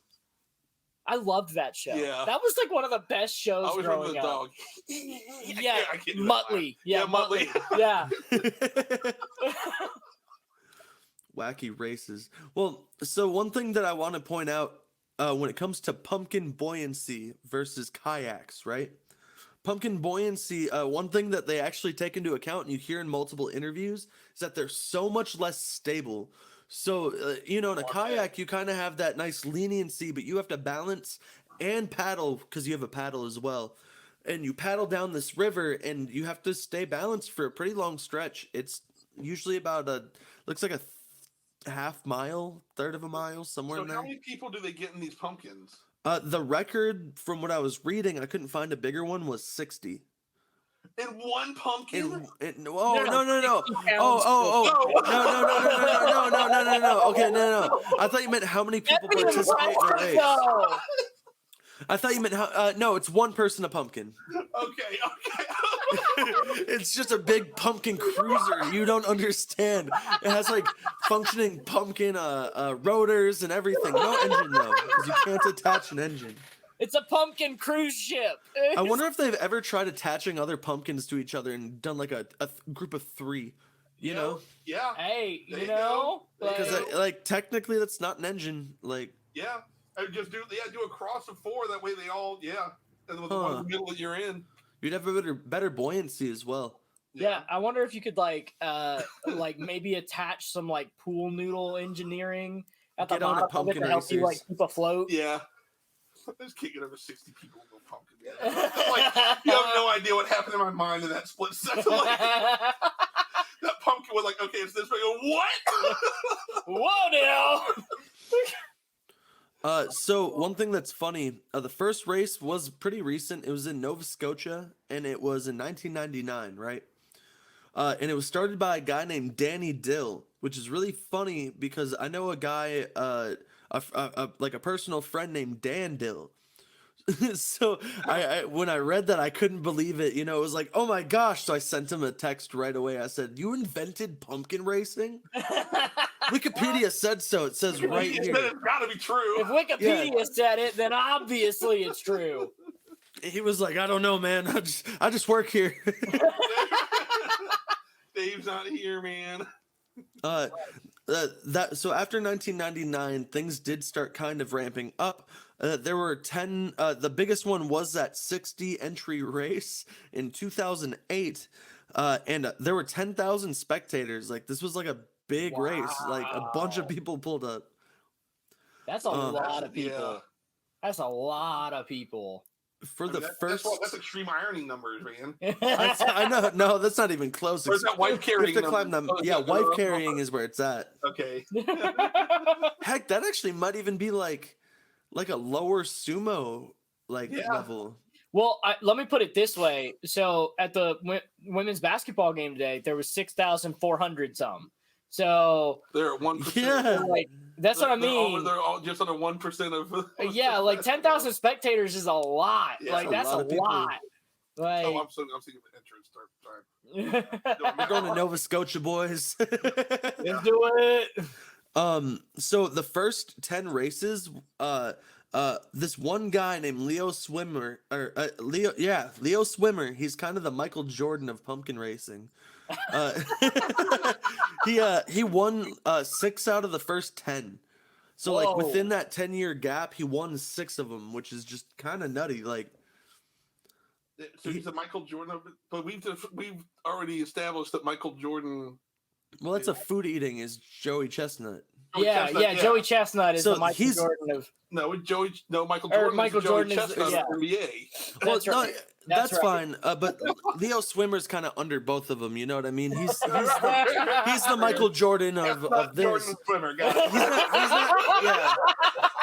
I loved that show. Yeah. That was like one of the best I shows always remember growing the up. dog. Yeah, I can't do that Muttley. Yeah, Muttley. Yeah. Wacky Races. Well, so one thing that I want to point out when it comes to pumpkin buoyancy versus kayaks, right? Pumpkin buoyancy, one thing that they actually take into account, and you hear in multiple interviews, is that they're so much less stable. So, in a kayak, you kind of have that nice leniency, but you have to balance and paddle, because you have a paddle as well. And you paddle down this river, and you have to stay balanced for a pretty long stretch. It's usually about looks like a half mile, third of a mile, somewhere So in there. how many people do they get in these pumpkins? The record from what I was reading, I couldn't find a bigger one, was 60. In one pumpkin? Oh, no. No. Okay, no. I thought you meant how many people participate in a race. I thought you meant how. No, it's one person a pumpkin. Okay. It's just a big pumpkin cruiser. You don't understand. It has like functioning pumpkin rotors and everything. No engine though, because you can't attach an engine. It's a pumpkin cruise ship. I wonder if they've ever tried attaching other pumpkins to each other and done like a group of 3. You know? Yeah. Hey, There you you know? go. Because like technically that's not an engine. Like Yeah. I would just do a cross of 4. That way they all, and then with the one in the middle that you're in. you'd have a better buoyancy as well. Yeah, I wonder if you could like maybe attach some like pool noodle engineering at the Get on a bottom of it pumpkin to help you like racers. keep afloat. Yeah. This can't get over 60 people in a pumpkin. Like, you have no idea what happened in my mind in that split second. Like, that pumpkin was like, okay, it's this way. What? Whoa, now. So one thing that's funny, the first race was pretty recent. It was in Nova Scotia, and it was in 1999, right? And it was started by a guy named Danny Dill, which is really funny because I know a guy, like a personal friend named Dan Dill. So I when I read that, I couldn't believe it. It was like, oh my gosh. So I sent him a text right away. I said, you invented pumpkin racing? Wikipedia said so. It says right here. It's got to be true. If Wikipedia said it, then obviously it's true. He was like, I don't know, man. I just work here. Dave's not here, man. So after 1999, things did start kind of ramping up. There were 10. The biggest one was that 60 entry race in 2008, and there were 10,000 spectators. Like this was like a big race. Like a bunch of people pulled up. That's a lot of people. Yeah. That's a lot of people. For the first, that's extreme ironing numbers, man. I know. No, that's not even close. Where's that wife carrying? You have to climb them. Oh, Yeah, no, wife no. carrying is where it's at. Okay. Heck, that actually might even be like a lower sumo level. Well, let me put it this way. So at the women's basketball game today, there was 6,400 some. So They're at 1%. Yeah. like that's what I mean. They're all just under 1% of. Yeah, like 10,000 spectators is a lot. Yeah, like that's that's a a lot of people. lot. Like, Oh, I'm thinking of entrance. Sorry. We're going to Nova Scotia, boys. let's do it. So the first 10 races, this one guy named Leo Swimmer, Leo Swimmer, he's kind of the Michael Jordan of pumpkin racing. He won 6 out of the first 10. So like Whoa. within that 10-year gap, he won 6 of them, which is just kind of nutty. Like, So he's a Michael Jordan, but we've already established that Michael Jordan. well, that's a food eating is Joey Chestnut. Joey Chestnut is So the Michael he's- Jordan of. Michael Jordan. Michael is Joey Jordan is- Chestnut yeah. of the NBA. That's well, right. no, That's that's right. fine. But Leo Swimmer's kind of under both of them. You know what I mean? He's the Michael Jordan of this. Jordan Swimmer, got it.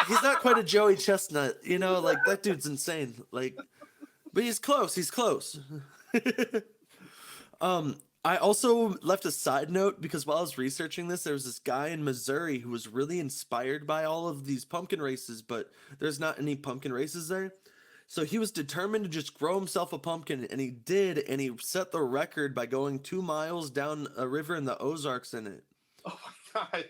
He's not quite a Joey Chestnut. Like that dude's insane. Like, but he's close. He's close. I also left a side note because while I was researching this, there was this guy in Missouri who was really inspired by all of these pumpkin races, but there's not any pumpkin races there. So he was determined to just grow himself a pumpkin, and he did, and he set the record by going 2 miles down a river in the Ozarks in it. Oh my god.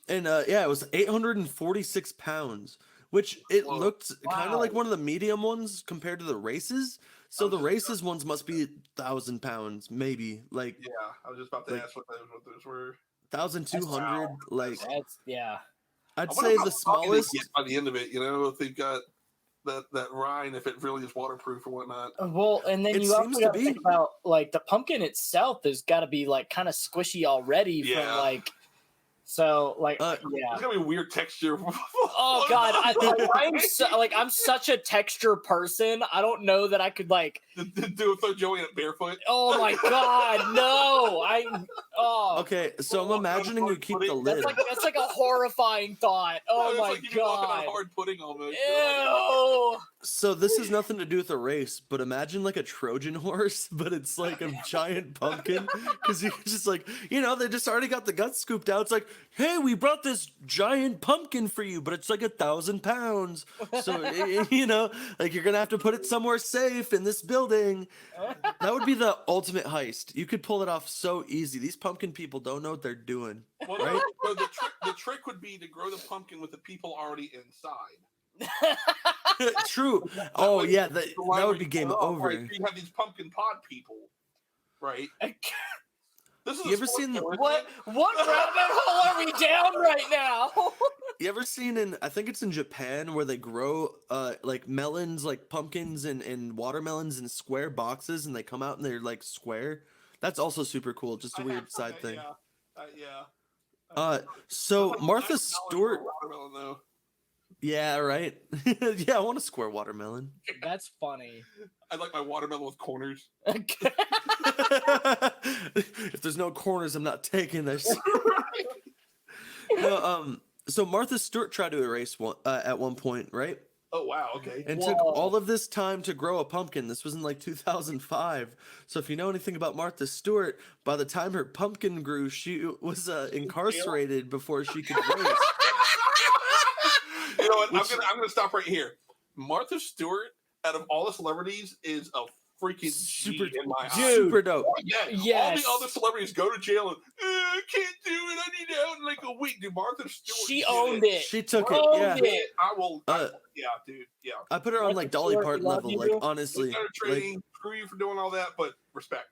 And yeah, it was 846 pounds, which it Whoa. looked kind Wow. of like one of the medium ones compared to the races. So was the just- races ones must be 1,000 pounds, maybe like Yeah, I was just about to Like- ask what those were. 1,200. Wow. Like That's I'd I wonder say how the soggy they smallest. get by the end of it, you know, if they've got that rind, if it really is waterproof or whatnot. Well, and then It you also seems got to to think be. about like the pumpkin itself has got to be like kind of squishy already from Yeah. like. So like Uh, yeah. It's gonna be a weird texture. Oh God, I'm such a texture person. I don't know that I could like. Do throw Joey in it barefoot. Oh my God, no! Okay, so I'm imagining you keep the lid. That's like a horrifying thought. Oh It's my like you'd be walking on God. hard pudding almost. Ew. So this has nothing to do with a race, but imagine like a Trojan horse, but it's like a giant pumpkin. Because you just like, they just already got the guts scooped out. It's like, hey, we brought this giant pumpkin for you, but it's like 1,000 pounds. So, like you're going to have to put it somewhere safe in this building. That would be the ultimate heist. You could pull it off so easy. These pumpkin people don't know what they're doing. Well, Right? no, the trick would be to grow the pumpkin with the people already inside. True. Oh, way- yeah, So that why would be you game cut it off? over. Like, you have these pumpkin pod people, right? This is You a ever sports seen- show, isn't What it? rabbit hole are we down right now? You ever seen I think it's in Japan where they grow like melons, like pumpkins and watermelons in square boxes and they come out and they're like square? That's also super cool. Just a I weird have- side okay, thing. Yeah. So Martha I don't Stewart, know watermelon, though. yeah, right. Yeah, I want a square watermelon. That's funny. I like my watermelon with corners. If there's no corners, I'm not taking this. No, so Martha Stewart tried to erase one at one point, right? Oh wow, okay. And took Whoa. all of this time to grow a pumpkin. This was in like 2005. So if you know anything about Martha Stewart, by the time her pumpkin grew, she was incarcerated before she could race. You know what? Which- I'm gonna stop right here. Martha Stewart, out of all the celebrities, is a freaking Super- G in my eyes. Dude. Super dope. Yeah, all Yes. the other celebrities go to jail and I can't do it. I need out in like a week. Dude, Martha Stewart. She did owned it. She took it. Owned Yeah. it. I will. Uh, yeah, dude. Yeah. I put her on Martha like Dolly Stewart, Parton we love level. you. Like honestly, Better like, training. Screw you for doing all that, but respect.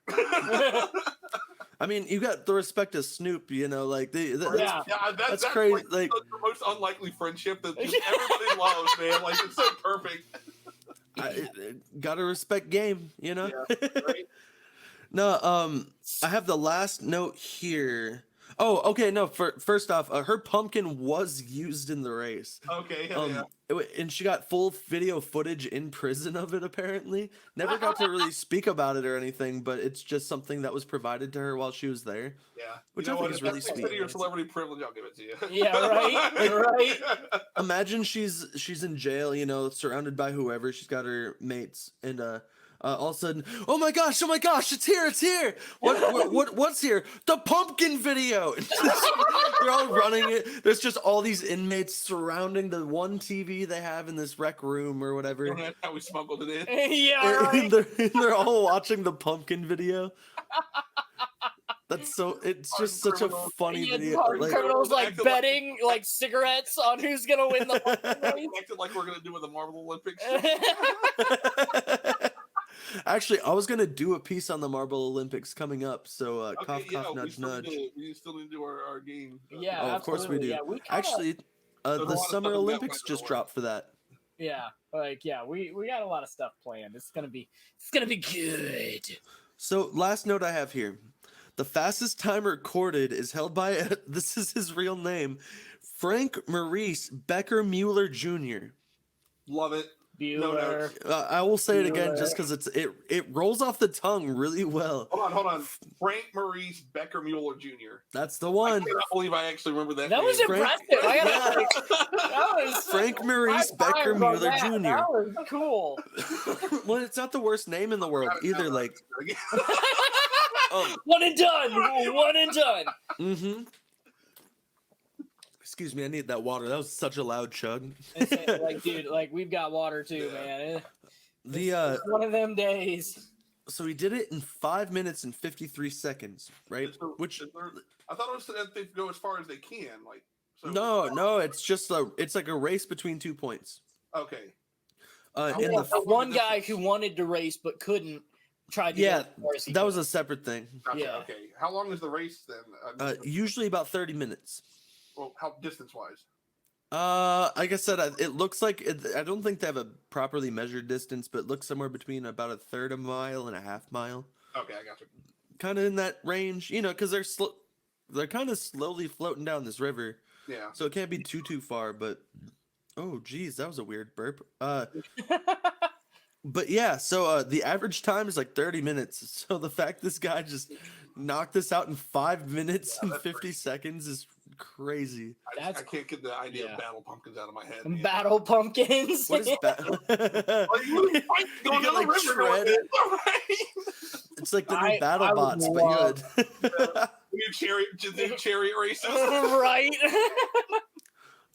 I mean, you got the respect of Snoop. Like that's, Yeah. That's crazy, Like, like- the most unlikely friendship that just everybody loves, man. Like it's so perfect. gotta respect game. Yeah, right? No, I have the last note here. Oh, okay. No, first off, her pumpkin was used in the race. Okay. Hell yeah. And she got full video footage in prison of it. Apparently, never got to really speak about it or anything, but it's just something that was provided to her while she was there. Yeah. Which You I know think what? is If really that's sweet. consider your celebrity privilege, I'll give it to you. Yeah, right? Imagine she's in jail, surrounded by whoever. She's got her mates, and all of a sudden, oh my gosh, it's here! What's here? The pumpkin video. They're all running it. There's just all these inmates surrounding the one TV they have in this rec room or whatever. That's how we smuggled it in. Yeah, And right. they're all watching the pumpkin video. It's just such a Criminals. funny Yeah, video. hard Like, criminals like Acting betting like cigarettes on who's gonna win the Acted like we're gonna do with the Marvel Olympics. Actually, I was gonna do a piece on the Marble Olympics coming up, so cough, cough, we nudge, still nudge. we still need to do our game. Yeah, Oh, of course we absolutely. do. Yeah, we kinda, Actually, There's a lot the of stuff Summer in that Olympics one, just by the way. dropped for that. we got a lot of stuff planned. It's gonna be good. So, last note I have here: the fastest time recorded is held by this is his real name, Frank Maurice Becker Mueller Jr. Love it. Bueller. I will say it again Mueller. just because it rolls off the tongue really well. Hold on. Frank Maurice Becker Mueller Jr. That's the I one. cannot believe I actually remember that. That was name. Frank- impressive. I gotta Yeah. that was Frank Maurice high Becker five on Mueller that. Jr. That was cool. Well, it's not the worst name in the world either. Like, One and done. One and done. mm-hmm. Excuse me, I need that water. That was such a loud chug. It's like, dude, like we've got water too, Yeah. man. The One of them days. so he did it in 5 minutes and 53 seconds, right? So, Which I thought it was that they go as far as they can. Like, so, no, it's just it's like a race between 2 points. Okay. In Yeah, the the one guy distance? who wanted to race but couldn't tried to go yeah, as far as he that was could. a separate thing. Gotcha. Yeah. Okay. How long is the race then? Usually about 30 minutes. Well, how distance wise? Like I said, it looks like I don't think they have a properly measured distance, but it looks somewhere between about a third of a mile and a half mile. Okay, I got you. Kind of in that range, because they're kind of slowly floating down this river, Yeah. so it can't be too far. But oh, geez, that was a weird burp. But yeah, so the average time is like 30 minutes. So the fact this guy just knocked this out in 5 minutes and that's 50 crazy. seconds is crazy. I can't get the idea of battle pumpkins out of my head. man. Battle pumpkins. What is that? Like, you fight going got, down the like, river going, shredded. right? It's like the I new battle would bots, but love- good. New chariot races. Right.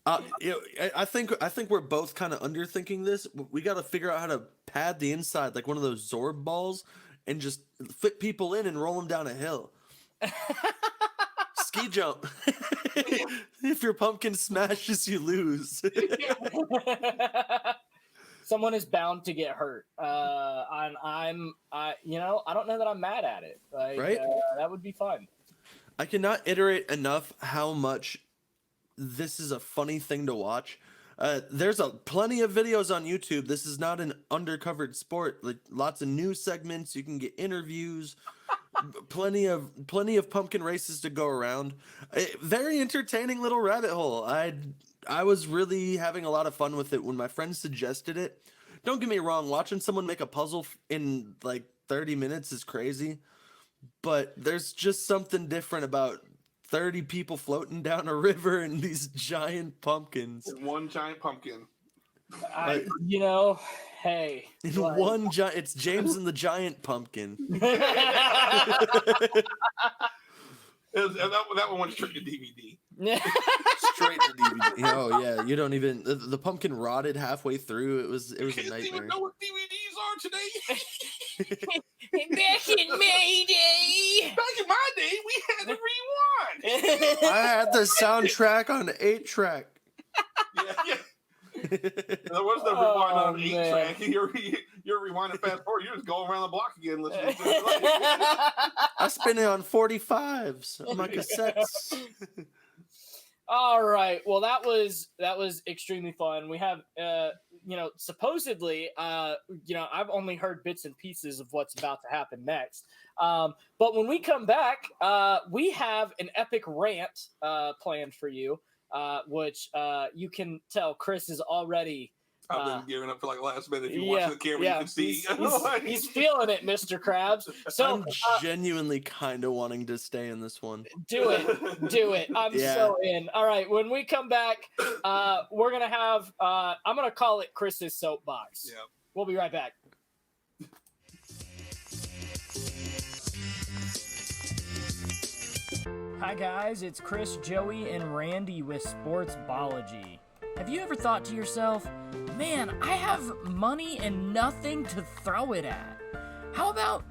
I think we're both kind of underthinking this. We got to figure out how to pad the inside like one of those Zorb balls and just fit people in and roll them down a hill. Ski jump. If your pumpkin smashes, you lose. Someone is bound to get hurt. I don't know that I'm mad at it. Like, Right? That would be fun. I cannot iterate enough how much this is a funny thing to watch. There's plenty of videos on YouTube. This is not an undercovered sport. Like lots of news segments. You can get interviews. plenty of pumpkin races to go around. Very entertaining little rabbit hole. I was really having a lot of fun with it when my friend suggested it. Don't get me wrong, watching someone make a puzzle in like 30 minutes is crazy, but there's just something different about 30 people floating down a river in these giant pumpkins. One giant pumpkin. Hey. In like- one giant, it's James and the Giant Pumpkin. That one went straight to DVD. Straight to DVD. Oh yeah, you don't even the pumpkin rotted halfway through. It was a Kids even nightmare. know what DVDs are today. Back in May Day. Back in my day, we had to rewind. I had the soundtrack on 8-track. Yeah. There was no rewind on Oh, 8-track. You're rewinding fast forward. You're just going around the block again listening to it. I spin it on 45s on my cassettes. All right. Well, that was extremely fun. We have, supposedly, I've only heard bits and pieces of what's about to happen next. But when we come back, we have an epic rant planned for you, which you can tell Chris is already. I've been gearing up for like last minute. If you watch the camera, you can see. He's feeling it, Mr. Krabs. So I'm genuinely kind of wanting to stay in this one. do it. I'm so in. All right, when we come back, we're gonna have. I'm gonna call it Chris's soapbox. Yeah. We'll be right back. Hi guys, it's Chris, Joey, and Randy with Sportsballogy. Have you ever thought to yourself, man, I have money and nothing to throw it at? How about,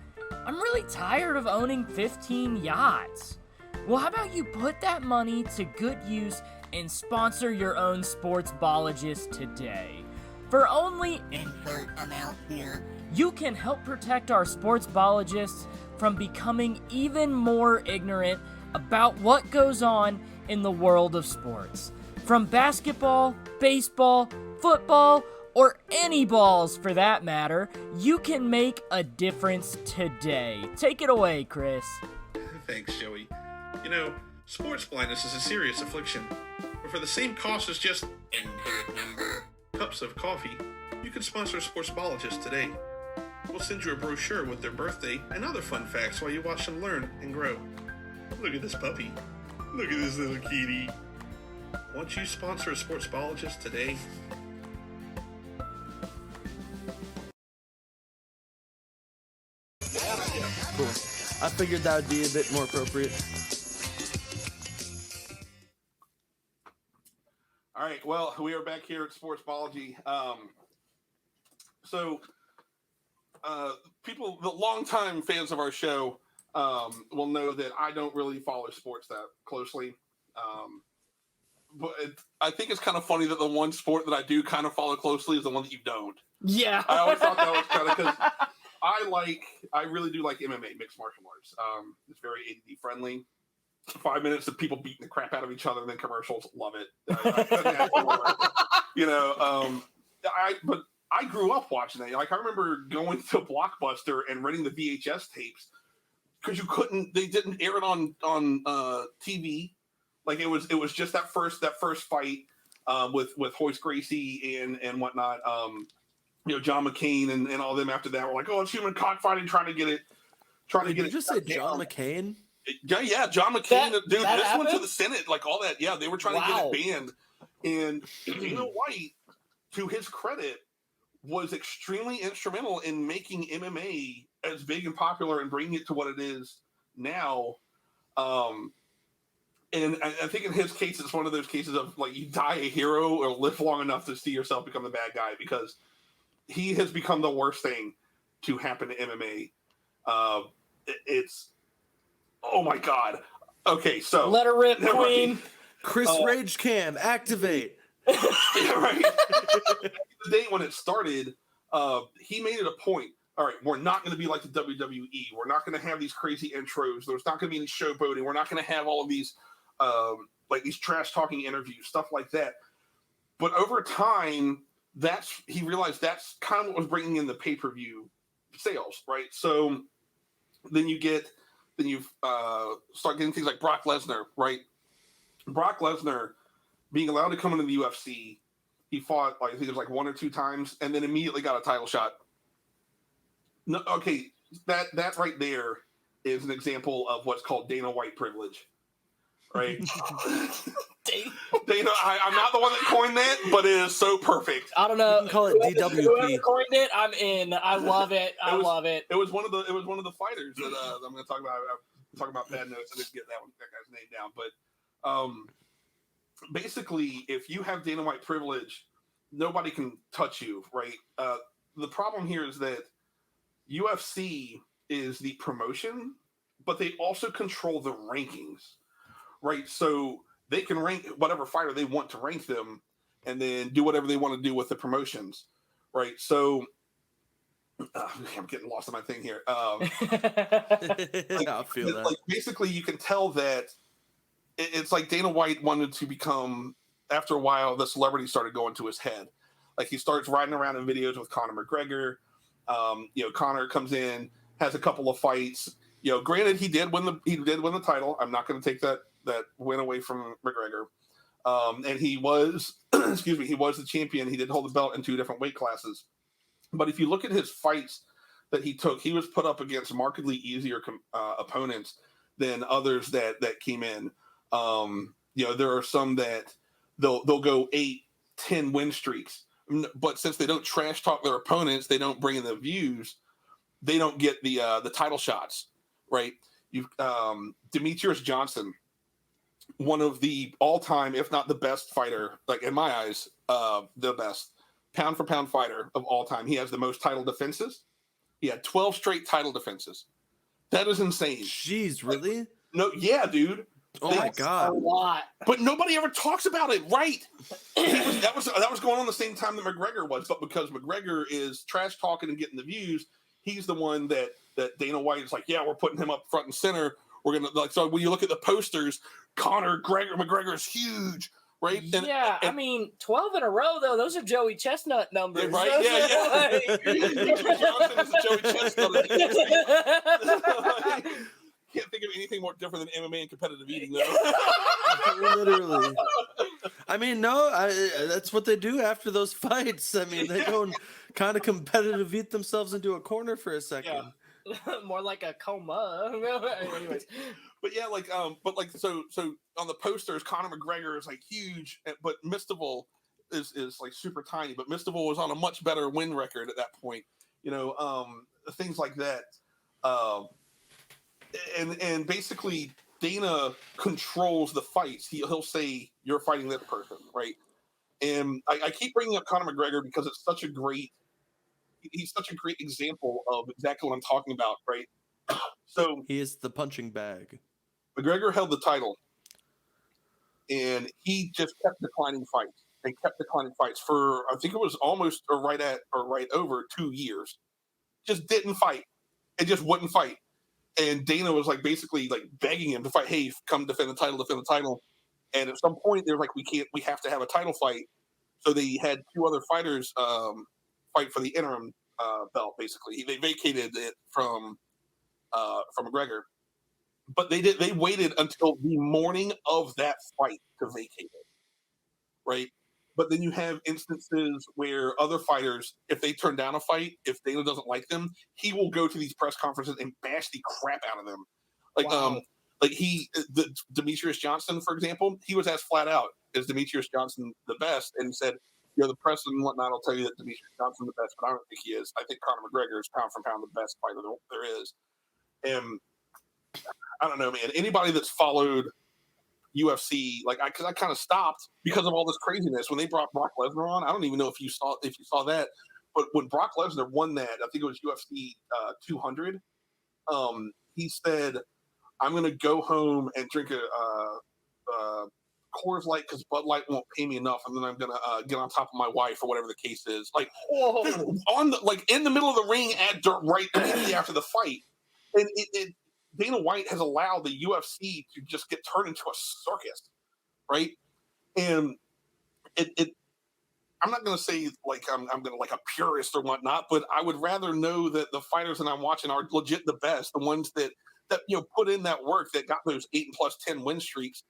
I'm really tired of owning 15 yachts? Well, how about you put that money to good use and sponsor your own sportsbologist today? For only insert amount here, you can help protect our sportsbologists from becoming even more ignorant about what goes on in the world of sports. From basketball, baseball, football, or any balls for that matter, you can make a difference today. Take it away, Chris. Thanks, Joey. You know, sports blindness is a serious affliction, but for the same cost as just cups of coffee, you can sponsor a sportsbologist today. We'll send you a brochure with their birthday and other fun facts while you watch them learn and grow. Look at this puppy. Look at this little kitty. Won't you sponsor a sportsbologist today? Cool. I figured that would be a bit more appropriate. All right. Well, we are back here at Sportsballogy. So people, the longtime fans of our show, will know that I don't really follow sports that closely. But I think it's kind of funny that the one sport that I do kind of follow closely is the one that you don't. Yeah. I always thought that was kind of because I really do like MMA, mixed martial arts. It's very ADD friendly. 5 minutes of people beating the crap out of each other and then commercials, love it. But I grew up watching that. Like I remember going to Blockbuster and renting the VHS tapes because they didn't air it on TV. Like it was just that first fight with Hoist Gracie and whatnot. John McCain and all them after that were like, oh, it's human cockfighting, trying to get it. Did you just say John McCain? Yeah, John McCain, dude. This happened? went to the Senate, like all that. Yeah, they were trying to get it banned. And Dana White, to his credit, was extremely instrumental in making MMA as big and popular and bringing it to what it is now. And I think in his case, it's one of those cases of like you die a hero or live long enough to see yourself become the bad guy, because he has become the worst thing to happen to MMA. It's oh my god. Okay, so Let her rip, Queen. Chris Rage Cam, activate. Yeah, right. The day when it started, he made it a point. All right, we're not going to be like the WWE. We're not going to have these crazy intros. There's not going to be any showboating. We're not going to have all of these like these trash talking interviews, stuff like that. But over time, he realized that's kind of what was bringing in the pay-per-view sales, right? So then you start getting things like Brock Lesnar, right? Brock Lesnar being allowed to come into the UFC, he fought I think it was like 1 or 2 times, and then immediately got a title shot. No, okay, that right there is an example of what's called Dana White privilege, right? Dana, I'm not the one that coined that, but it is so perfect. I don't know. You can call it DWP. Whoever coined it, I'm in. I love it. I love it. It was one of the fighters that I'm going to talk about. I'm talking about bad notes. I didn't get that guy's name down, but basically, if you have Dana White privilege, nobody can touch you, right? The problem here is that UFC is the promotion, but they also control the rankings, right? So they can rank whatever fighter they want to rank them and then do whatever they want to do with the promotions, right? So I'm getting lost in my thing here. I feel that. Like basically, you can tell that it's like Dana White wanted to become, after a while, the celebrity started going to his head. Like he starts riding around in videos with Conor McGregor. Conor comes in, has a couple of fights. Granted, he did win the title. I'm not going to take that win away from McGregor. And he was, he was the champion. He did hold the belt in 2 different weight classes. But if you look at his fights that he took, he was put up against markedly easier opponents than others that came in. There are some that they'll go 8-10 win streaks, but since they don't trash talk their opponents, they don't bring in the views, they don't get the title shots, right? You've Demetrius Johnson, one of the all-time, if not the best fighter, like in my eyes, the best pound for pound fighter of all time. He has the most title defenses. He had 12 straight title defenses. That is insane. Jeez, really? No, yeah, dude. Oh my god, a lot. But nobody ever talks about it, right? That was going on the same time that McGregor was, but because McGregor is trash talking and getting the views, he's the one that Dana White is like, yeah, we're putting him up front and center. We're gonna so when you look at the posters, McGregor is huge, right? And 12 in a row though. Those are Joey Chestnut numbers, right? Johnson is a Joey Chestnut. Can't think of anything more different than MMA and competitive eating, though. Literally. I mean, no, that's what they do after those fights. I mean, they go and kind of competitive eat themselves into a corner for a second. Yeah. More like a coma. Anyways. But yeah, so on the posters, Conor McGregor is like huge, but Mistival is like super tiny. But Mistival was on a much better win record at that point. Things like that. And basically Dana controls the fights. He'll say you're fighting that person, right? And I keep bringing up Conor McGregor because it's such a great he's such a great example of exactly what I'm talking about, right? So He is the punching bag. McGregor held the title, and he just kept declining fights and kept declining fights for I think it was almost or right over 2 years. Just didn't fight. It just wouldn't fight. And Dana was like basically like begging him to fight. Hey, come defend the title. And at some point, they were like, we have to have a title fight. So they had two other fighters fight for the interim belt. Basically, they vacated it from McGregor, but they waited until the morning of that fight to vacate it, right? But then you have instances where other fighters, if they turn down a fight, if Dana doesn't like them, he will go to these press conferences and bash the crap out of them. Like Demetrius Johnson, for example, he was asked flat out, is Demetrius Johnson the best? And he said, the press and whatnot will tell you that Demetrius Johnson is the best, but I don't think he is. I think Conor McGregor is pound for pound the best fighter there is. And I don't know, man. Anybody that's followed UFC, because I kind of stopped because of all this craziness when they brought Brock Lesnar on. I don't even know if you saw that, but when Brock Lesnar won that, I think it was UFC 200. He said, "I'm going to go home and drink a Coors Light because Bud Light won't pay me enough, and then I'm going to get on top of my wife or whatever the case is." Like in the middle of the ring right immediately after the fight, and Dana White has allowed the UFC to just get turned into a circus, right? And I'm not going to say like I'm going to like a purist or whatnot, but I would rather know that the fighters that I'm watching are legit the best, the ones that put in that work, that got those 8 and plus 10 win streaks.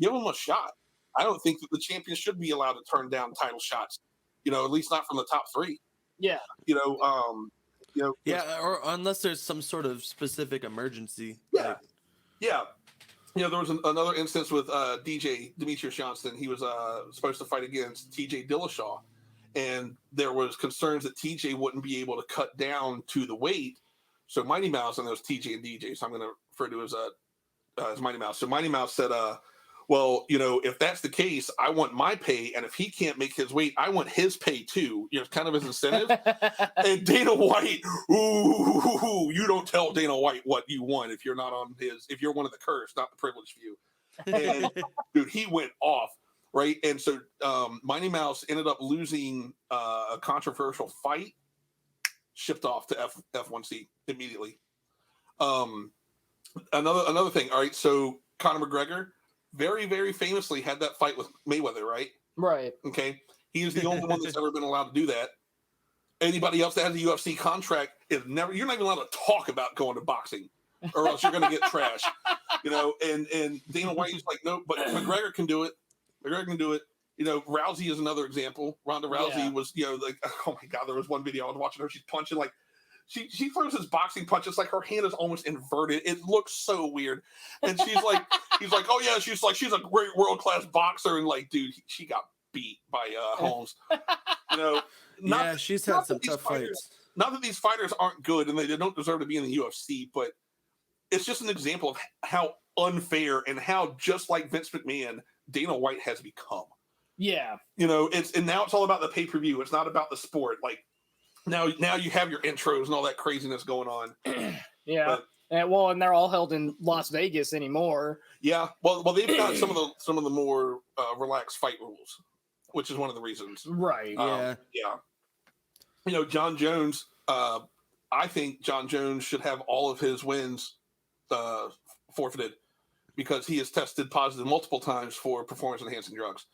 Give them a shot. I don't think that the champion should be allowed to turn down title shots, at least not from the top 3. Yeah. Or unless there's some sort of specific emergency. Yeah. There was another instance with Demetrius Johnson. He was supposed to fight against TJ Dillashaw, and there was concerns that TJ wouldn't be able to cut down to the weight. So Mighty Mouse, and there was TJ and DJ, so I'm going to refer to as Mighty Mouse. So Mighty Mouse said, well, if that's the case, I want my pay, and if he can't make his weight, I want his pay too. Kind of his incentive. And Dana White, ooh, you don't tell Dana White what you want if you're not on if you're one of the cursed, not the privileged few. And dude, he went off, right? And so Mighty Mouse ended up losing a controversial fight, shipped off to F1C immediately. Another thing, all right, so Conor McGregor very, very famously had that fight with Mayweather, right? Right. Okay. He is the only one that's ever been allowed to do that. Anybody else that has a UFC contract you're not even allowed to talk about going to boxing, or else you're going to get trashed. And Dana White is like, no, but McGregor can do it. Rousey is another example. Ronda Rousey was, like, oh my God, there was one video I was watching her. She's punching like, she throws his boxing punches like her hand is almost inverted. It looks so weird. And he's like, oh yeah, she's a great world-class boxer. And like, dude, she got beat by Holmes. She's had some tough fights. Not that these fighters aren't good and they don't deserve to be in the UFC, but it's just an example of how unfair and how just like Vince McMahon, Dana White has become. Yeah. Now it's all about the pay-per-view. It's not about the sport. Like, Now you have your intros and all that craziness going on. Yeah. And they're all held in Las Vegas anymore. Yeah. Well, they've got some of the more relaxed fight rules, which is one of the reasons. Right. Yeah. John Jones. I think John Jones should have all of his wins forfeited because he has tested positive multiple times for performance-enhancing drugs.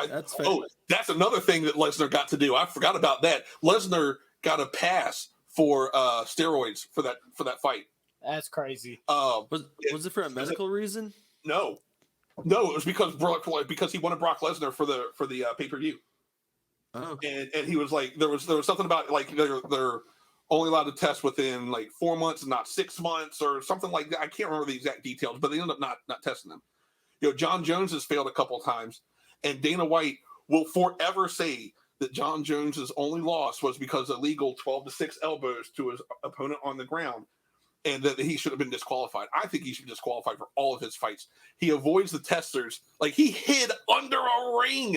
That's fair. That's another thing that Lesnar got to do. I forgot about that. Lesnar got a pass for steroids for that fight. That's crazy. Was it for a medical reason? No, it was because he wanted Brock Lesnar for the pay-per-view. Oh. And he was like, there was something about like they're only allowed to test within like 4 months and not 6 months or something like that. I can't remember the exact details, but they ended up not testing them. John Jones has failed a couple of times. And Dana White will forever say that John Jones's only loss was because of illegal 12-6 elbows to his opponent on the ground, and that he should have been disqualified. I think he should be disqualified for all of his fights. He avoids the testers. Like, he hid under a ring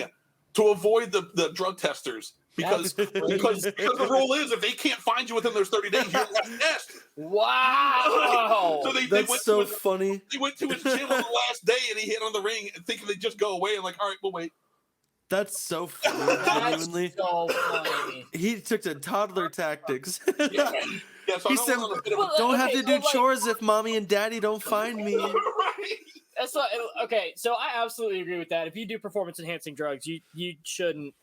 to avoid the drug testers because That's because the rule is if they can't find you within those 30 days, you're last nest. Wow. So they That's went so to his, funny. they went to his gym on the last day and he hit on the ring and thinking they'd just go away and like, all right, we'll wait. That's so funny. That's Genuinely, so funny. he took to toddler tactics. Yeah, so He I said, know we're on a bit of a- Well, "Don't have okay, to do so, like- chores if mommy and daddy don't find me." right. That's what, okay. So I absolutely agree with that. If you do performance enhancing drugs, you shouldn't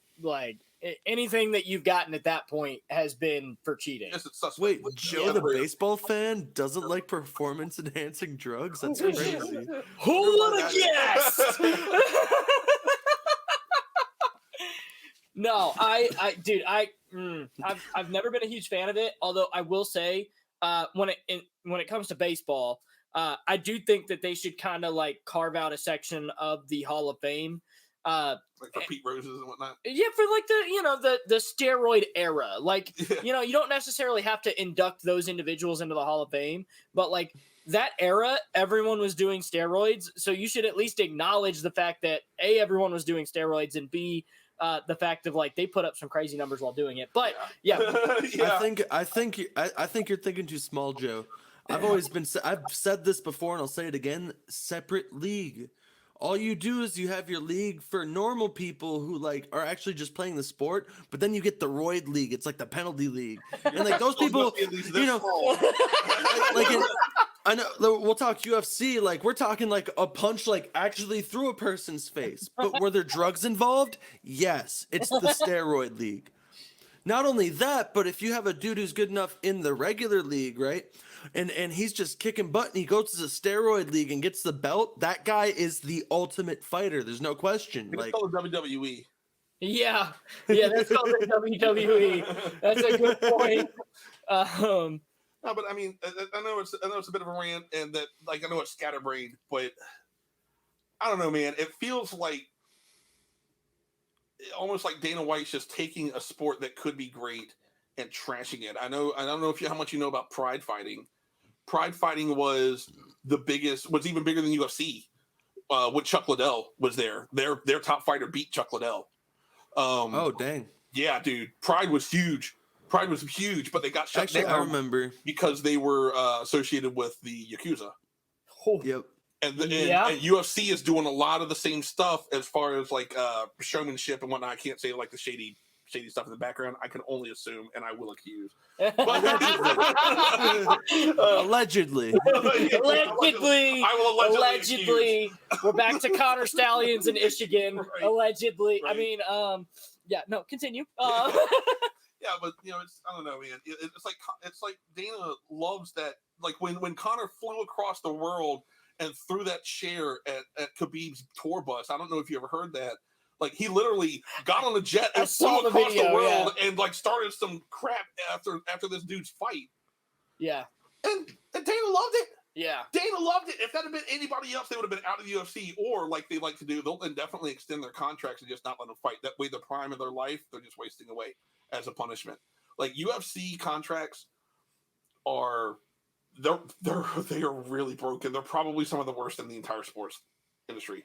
anything that you've gotten at that point has been for cheating. Yes, it's suspect. Wait, Yeah, Joe the we're- baseball fan doesn't like performance enhancing drugs? That's crazy. Who would have guessed? No, dude, I've never been a huge fan of it. Although I will say, when it comes to baseball, I do think that they should kind of like carve out a section of the Hall of Fame. like for Pete Roses and whatnot. Yeah, for like the steroid era. Like, Yeah. you don't necessarily have to induct those individuals into the Hall of Fame, but like that era, everyone was doing steroids. So you should at least acknowledge the fact that A, everyone was doing steroids, and B, the fact of like they put up some crazy numbers while doing it. But yeah, Yeah. I think you're thinking too small, Joe. I've said this before and I'll say it again. Separate league. All you do is you have your league for normal people who like are actually just playing the sport, but then you get the roid league. It's like the penalty league, and like those people, Must be at least this you know, small. I know we'll talk UFC. Like we're talking like a punch like actually through a person's face, but were there drugs involved? Yes, it's the steroid league. Not only that, but if you have a dude who's good enough in the regular league, right? And he's just kicking butt and he goes to the steroid league and gets the belt, that guy is the ultimate fighter. There's no question. It's Like called the WWE. yeah, that's called the WWE. That's a good point. No, but I mean, I know it's a bit of a rant, and that like I know it's scatterbrained, but I don't know, man. It feels like almost like Dana White's just taking a sport that could be great and trashing it. I don't know how much you know about pride fighting. Pride fighting was even bigger than UFC. When Chuck Liddell was there, their top fighter beat Chuck Liddell. oh dang. Yeah, dude, Pride was huge. But they got shut Actually, down I remember. because they were associated with the Yakuza. Yep. And Yeah. and UFC is doing a lot of the same stuff as far as like showmanship and whatnot. I can't say like the shady stuff in the background. I can only assume, and I will accuse. Allegedly. Allegedly. I will Allegedly. We're back to Connor Stallions in Michigan. Right. Allegedly. I Right. mean, yeah, no, continue. Yeah, but it's I don't know, man. It's like Dana loves that. Like when Connor flew across the world and threw that chair at Khabib's tour bus. I don't know if you ever heard that. Like he literally got on a jet I and saw flew the across video, the world and like started some crap after this dude's fight. Yeah. And Dana loved it. Yeah. Dana loved it. If that had been anybody else, they would have been out of the UFC, or like they like to do, they'll indefinitely extend their contracts and just not let them fight. That way, the prime of their life, they're just wasting away as a punishment. Like UFC contracts are they are really broken. They're probably some of the worst in the entire sports industry.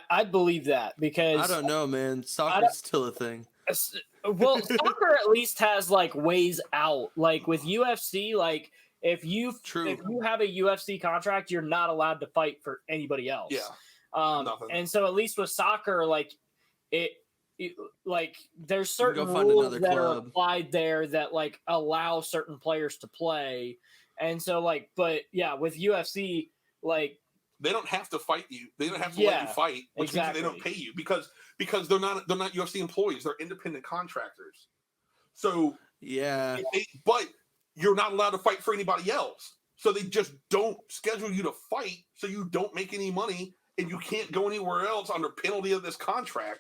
I believe that because I don't know, man. Soccer's still a thing. well, soccer at least has like ways out. Like with UFC, like if you have a UFC contract, you're not allowed to fight for anybody else. Yeah. Nothing. And so at least with soccer, like it like there's certain go find rules another that are club. applied there that like allow certain players to play. And so like, but yeah, with UFC, like they don't have to fight you. They don't have to let you fight, which means they don't pay you because they're not UFC employees. They're independent contractors. So Yeah. but you're not allowed to fight for anybody else. So they just don't schedule you to fight, so you don't make any money, and you can't go anywhere else under penalty of this contract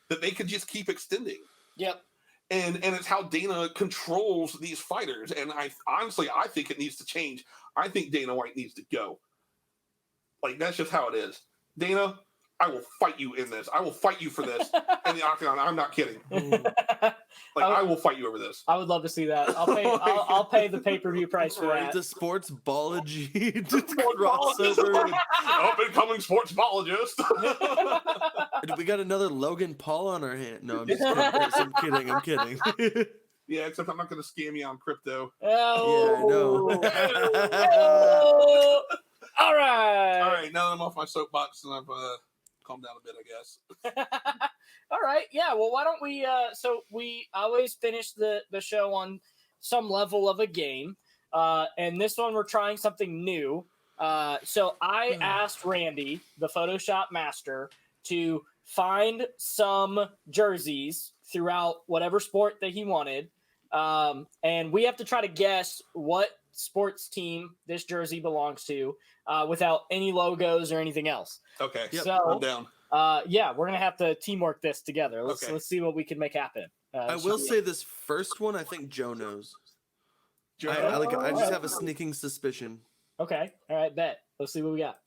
that they could just keep extending. Yep. And it's how Dana controls these fighters. And I think it needs to change. I think Dana White needs to go. Like, that's just how it is. Dana, I will fight you in this. I will fight you for this in the octagon. I'm not kidding. I will fight you over this. I would love to see that. I'll pay the pay-per-view price for that. The Sportsballogy crossover. Up and coming sportsbologist. We got another Logan Paul on our hand. No, I'm just kidding. I'm kidding. Yeah, except I'm not going to scam you on crypto. Oh. Yeah, I know. Oh. All right. All right, now that I'm off my soapbox and I've calmed down a bit, I guess. All right. Yeah. Well, why don't we? So we always finish the show on some level of a game, and this one we're trying something new. So I asked Randy, the Photoshop master, to find some jerseys throughout whatever sport that he wanted, and we have to try to guess what sports team this jersey belongs to, without any logos or anything else. Okay. Yep. So I'm down. yeah, we're gonna have to teamwork this together. Let's see what we can make happen. I will say this first one, I think Joe knows. I just have a sneaking suspicion. Okay. All right. Bet. Let's see what we got.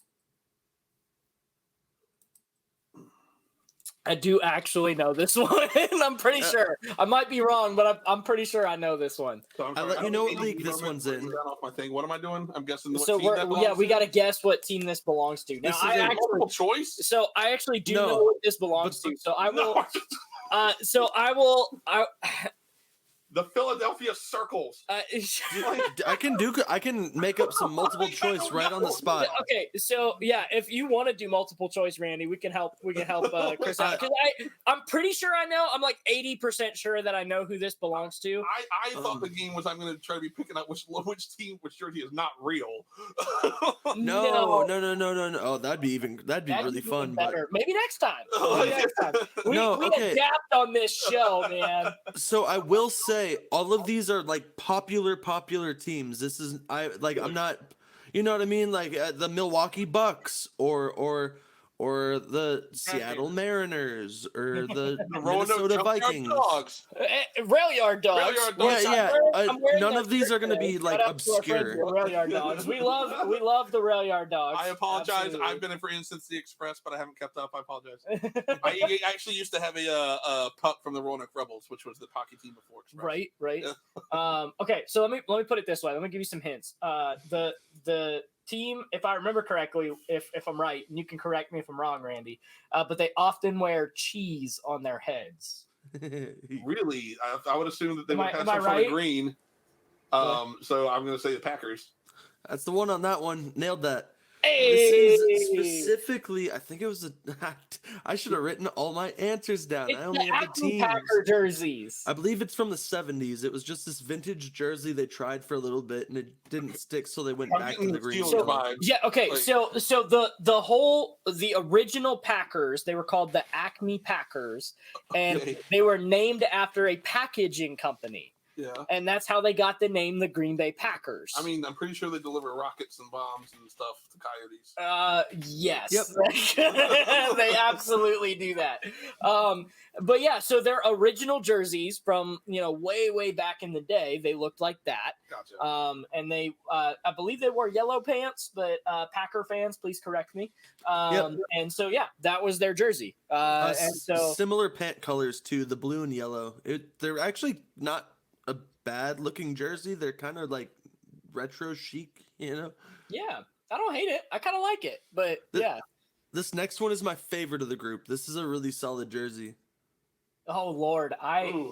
I do actually know this one. I'm pretty sure. I might be wrong, but I'm pretty sure I know this one. So I'll let you know what league this one's in. Off my thing. What am I doing? I'm guessing. What So team that belongs we to? got to guess what team this belongs to. Now This is I a actually, multiple choice. so I actually do No, know what this belongs to. So I will. The Philadelphia Circles. I can make up some multiple choice right on the spot. Okay, so yeah, if you want to do multiple choice, Randy, we can help. Chris out because I'm pretty sure I know. I'm like 80% sure that I know who this belongs to. I thought the game was I'm going to try to be picking up which jersey is not real. No. Oh, that'd be really fun. But Better. Maybe next time. We okay. adapt on this show, man. So I will say all of these are like popular teams. This is I'm not, you know what I mean? Like the Milwaukee Bucks or the Seattle Mariners or the Minnesota Vikings. Rail yard dogs. Yeah. None of these are going to be like obscure. Rail yard dogs. We love the rail yard dogs. I apologize. Absolutely. I've been in for Instance the Express, but I haven't kept up. I apologize. I actually used to have a pup from the Roanoke Rebels, which was the hockey team before Express. Right. Okay, so let me put it this way. Let me give you some hints. The team, if I remember correctly, if I'm right, and you can correct me if I'm wrong, Randy, but they often wear cheese on their heads. Really? I would assume that they would have I some sort right? of green. So I'm going to say the Packers. That's the one on that one. Nailed that. Hey! This is specifically, I think it was I should have written all my answers down. It's I only have the teams. Packer jerseys. I believe it's from the 70s. It was just this vintage jersey they tried for a little bit and it didn't stick, so they went back to the green. Yeah, okay. So the original Packers, they were called the Acme Packers, and they were named after a packaging company. Yeah. And that's how they got the name the Green Bay Packers. I mean, I'm pretty sure they deliver rockets and bombs and stuff to Coyotes. Yes. Yep. They absolutely do that. But yeah, so their original jerseys from, way back in the day, they looked like that. Gotcha. And they, I believe they wore yellow pants, but Packer fans, please correct me. And so, yeah, that was their jersey. And so similar pant colors to the blue and yellow. They're actually not a bad looking jersey. They're kind of like retro chic, Yeah, I don't hate it. I kind of like it, but yeah. This next one is my favorite of the group. This is a really solid jersey. Oh Lord, I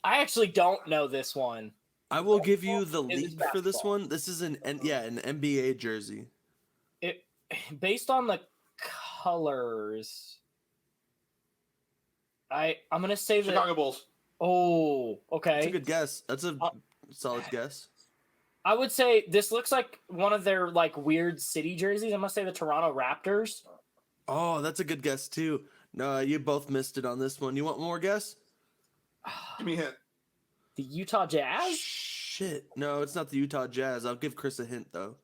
actually don't know this one. I will give you the league for this one. This is an NBA jersey. It based on the colors. I'm gonna say Chicago Bulls. Oh, okay. That's a good guess. That's a solid guess. I would say this looks like one of their like weird city jerseys. I'm gonna say the Toronto Raptors. Oh, that's a good guess too. No, you both missed it on this one. You want one more guess? Give me a hint. The Utah Jazz? Shit. No, it's not the Utah Jazz. I'll give Chris a hint though.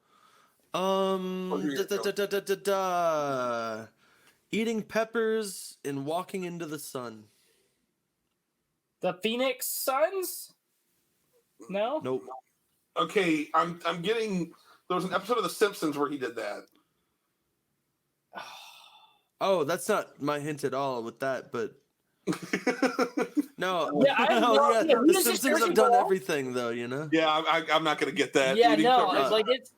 Eating peppers and walking into the sun. The Phoenix Suns? No? Nope. Okay, I'm getting. There was an episode of The Simpsons where he did that. Oh, that's not my hint at all with that, but no. Yeah, I have no Oh, idea. Who The does this Simpsons jersey have done belong? everything, though, you know? Yeah, I'm not gonna get that. Yeah, You need no, to- like it's.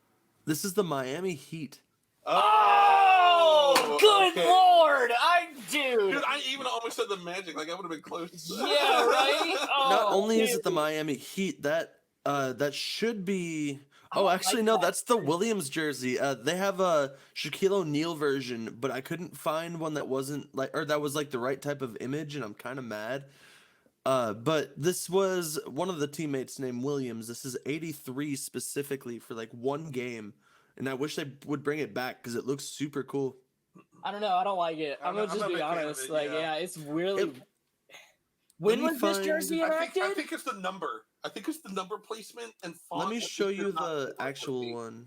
This is the Miami Heat. Oh, good okay. lord! Dude, I even almost said the Magic. Like I would have been close. Yeah, right. Oh, Not only is it the dude. Miami Heat, that should be. Oh, Oh, I actually, like no, that. that's the Williams jersey. They have a Shaquille O'Neal version, but I couldn't find one that wasn't like, or that was like the right type of image, and I'm kind of mad. But this was one of the teammates named Williams. This is 83 specifically for like one game, and I wish they would bring it back because it looks super cool. I don't know. I don't like it. I'm I'm gonna not just a be big fan of honest. it, Like, yeah. yeah, it's really. It- When Let me was this find- jersey I enacted? think it's the number. I think it's the number placement and font. Let me that show they're you not the working actual with me. one,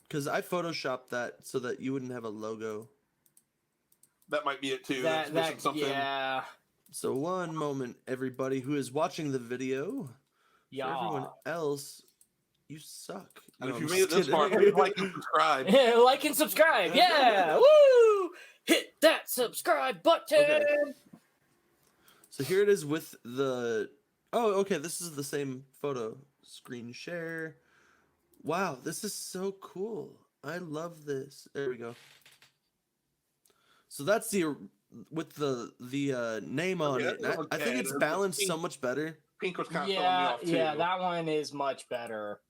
because I photoshopped that so that you wouldn't have a logo. That might be it too. That's missing something. Yeah, So one moment, everybody who is watching the video. For everyone yeah. else, you suck. And No, if I'm you made it just this far, kidding. please like and subscribe. Like and subscribe. Yeah, woo! Hit that subscribe button. Okay. So here it is with the. Oh, okay. This is the same photo. Screen share. Wow, this is so cool. I love this. There we go. So that's the with the name on Okay, it. that And I looks think bad. it's The balanced so pink- much better. Pink was kind of throwing me Yeah, off too. yeah, that one is much better.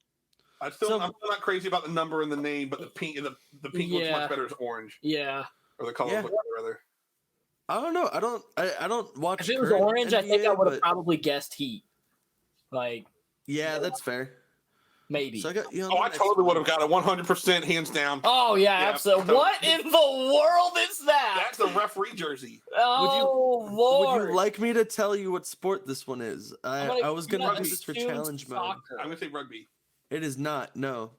I'm So- still not crazy about the number and the name, but the pink looks Yeah. much better as orange, Yeah. or the color Yeah. look better rather. I don't know. I don't watch. If it was current orange, I think I NBA, would have but probably guessed Heat. Like, yeah, that's fair. maybe. So I got you. Oh, I totally would have got it 100% hands down. Oh, yeah, Yeah, absolutely. so- What in the world is that? That's the referee jersey. Oh, Lord. Would you like me to tell you what sport this one is? I was I'm gonna do this for assume challenge mode. soccer. I'm gonna say rugby. It is not. No,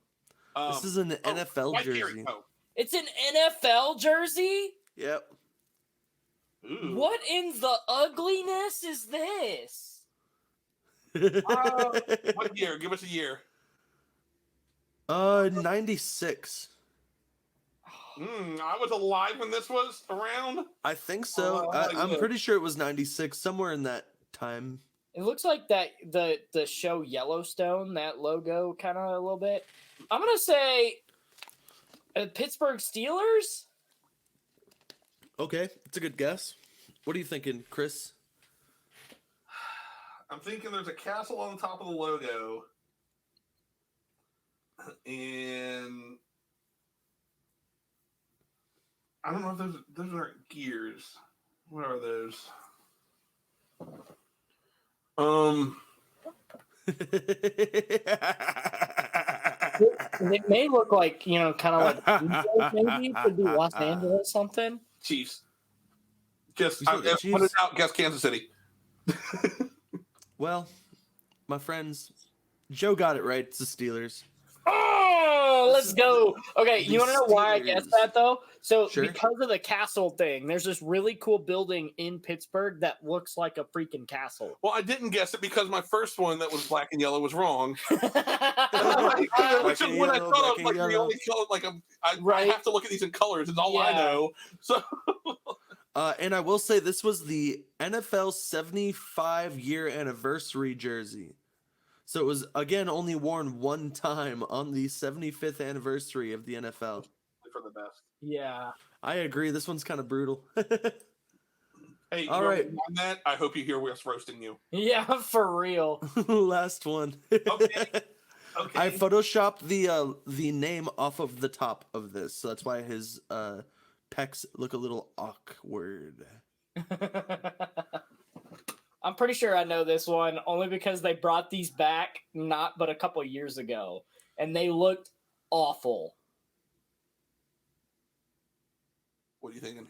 this is an NFL White Gary jersey. Coe. It's an NFL jersey? Yep. Ooh. What in the ugliness is this? What year? Give us a year. 96. I was alive when this was around. I think so. Oh, I'm yeah. pretty sure it was 96, somewhere in that time. It looks like that the show Yellowstone, that logo kind of a little bit. I'm going to say Pittsburgh Steelers? Okay, it's a good guess. What are you thinking, Chris? I'm thinking there's a castle on the top of the logo, and I don't know if those aren't gears. What are those? It may look like, kind of like maybe could be Los Angeles something. Chiefs. Just You said the put it Chiefs? out. Guess Kansas City. Well, my friends, Joe got it right. It's the Steelers. Oh, This let's is go. Okay, the you want to know why I guessed Steelers. that though? So Sure. because of the castle thing, there's this really cool building in Pittsburgh that looks like a freaking castle. Well, I didn't guess it because my first one that was black and yellow was wrong. Which is and when I yellow, thought black of and like the yellow. only color. Like I Right. have to look at these in colors. It's all I Yeah. know. So And I will say this was the NFL 75-year anniversary jersey. So it was, again, only worn one time on the 75th anniversary of the NFL. for the best. Yeah. I agree. This one's kind of brutal. Hey, All you right. on that? I hope you hear us roasting you. Yeah, for real. Last one. Okay. Okay. I photoshopped the name off of the top of this, so that's why his pecs look a little awkward. I'm pretty sure I know this one only because they brought these back not but a couple years ago and they looked awful. What are you thinking?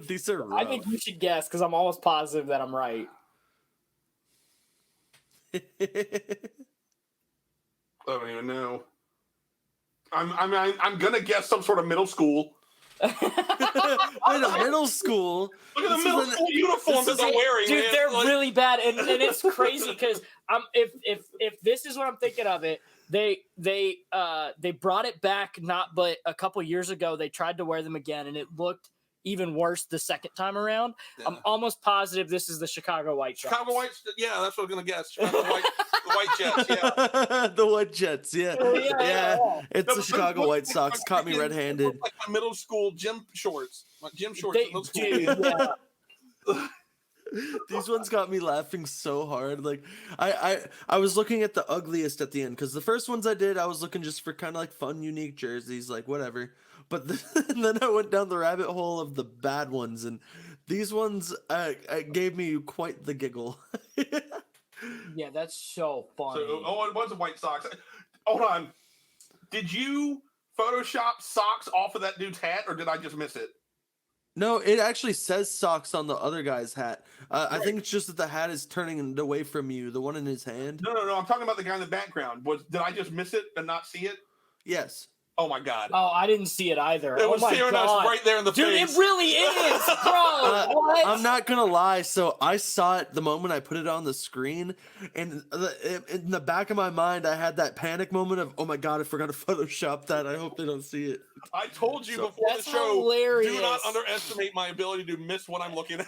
These are rough. I think you should guess because I'm almost positive that I'm right. I don't even know. I'm gonna guess some sort of middle school. Wait, a middle school? Look at the This middle is an- school uniforms that this is they're a- wearing. Dude, man. they're Like, really bad, and it's crazy because if this is what I'm thinking of it, they brought it back not but a couple years ago. They tried to wear them again, and it looked even worse the second time around. Yeah. I'm almost positive this is the Chicago White Sox. Chicago Whites, yeah, that's what I'm gonna guess. Chicago White, the White Jets, yeah. The White Jets, yeah. Yeah. It's the Chicago White Sox. Caught me red-handed. Like my middle school gym shorts. My gym shorts. They in middle school. do, yeah. These ones got me laughing so hard. Like I was looking at the ugliest at the end because the first ones I did, I was looking just for kind of like fun, unique jerseys, like whatever. But then I went down the rabbit hole of the bad ones, and these ones gave me quite the giggle. Yeah, that's so funny. So, it was the White Sox. Hold on. Did you Photoshop socks off of that dude's hat, or did I just miss it? No, it actually says socks on the other guy's hat. I think it's just that the hat is turning away from you, the one in his hand. No. I'm talking about the guy in the background. Did I just miss it and not see it? Yes. Oh my God. Oh, I didn't see it either. It was my staring us God. right there in the Dude, face. it really is, bro. What? I'm not gonna lie. So I saw it the moment I put it on the screen, and in the back of my mind, I had that panic moment of, "Oh my God, I forgot to Photoshop that. I hope they don't see it." I told you before the That's show. hilarious. Do not underestimate my ability to miss what I'm looking at.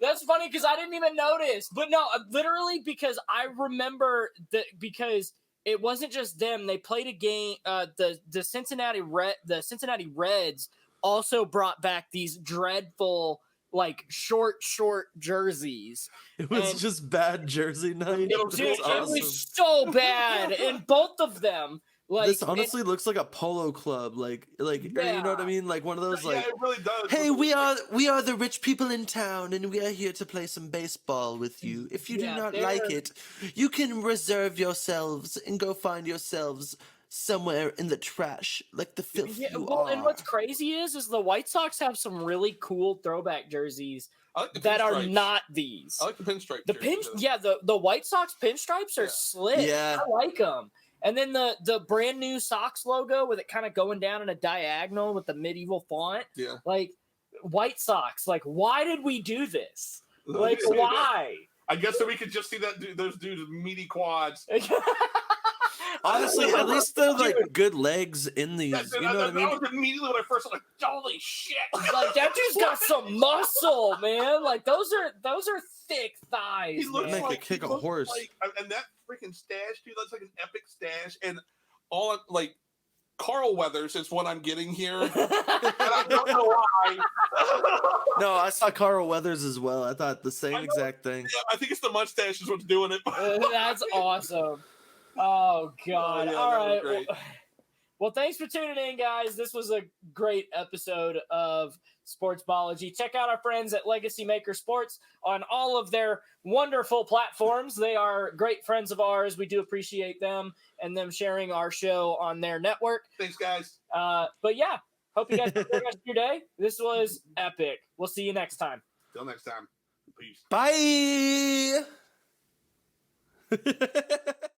That's funny because I didn't even notice. But no, literally because I remember that because it wasn't just them. They played a game. The Cincinnati Reds also brought back these dreadful like short jerseys. It was And just bad jersey night. It, That's dude, it awesome. was so bad, and both of them. Like This honestly looks like a polo club, like or you know what I mean, like one of those Yeah, like. it really does. Hey, we are the rich people in town, and we are here to play some baseball with you. If you do Yeah, not they're- like it, you can reserve yourselves and go find yourselves somewhere in the trash, like the filth Yeah, you well, are. and what's crazy is the White Sox have some really cool throwback jerseys I like the that are pinstripes. not these. I like the pinstripe. The jersey, though. yeah, the White Sox pinstripes are Yeah. slick. Yeah. I like them. And then the brand new Sox logo with it kind of going down in a diagonal with the medieval font. Yeah. Like White Sox. Like, why did we do this? Like, why? I guess so we could just see those dudes with meaty quads. Honestly, at least they're like good legs in these. You know what I mean? That was immediately when I first was like, holy shit! Like that dude's got some muscle, man. Like those are thick thighs. He looks Make man. it like kick he a looks horse. Like, and that freaking stash, dude, that's like an epic stash. And all like Carl Weathers is what I'm getting here. And I don't know why. No, I saw Carl Weathers as well. I thought the same exact thing. Yeah, I think it's the mustache is what's doing it. That's awesome. Oh God! Oh, yeah, All that was right. great. Well, thanks for tuning in, guys. This was a great episode of Sportsballogy. Check out our friends at Legacy Maker Sports on all of their wonderful platforms. They are great friends of ours. We do appreciate them and them sharing our show on their network. Thanks, guys. But yeah, hope you guys have a great rest of your day. This was epic. We'll see you next time. Till next time. Peace. Bye.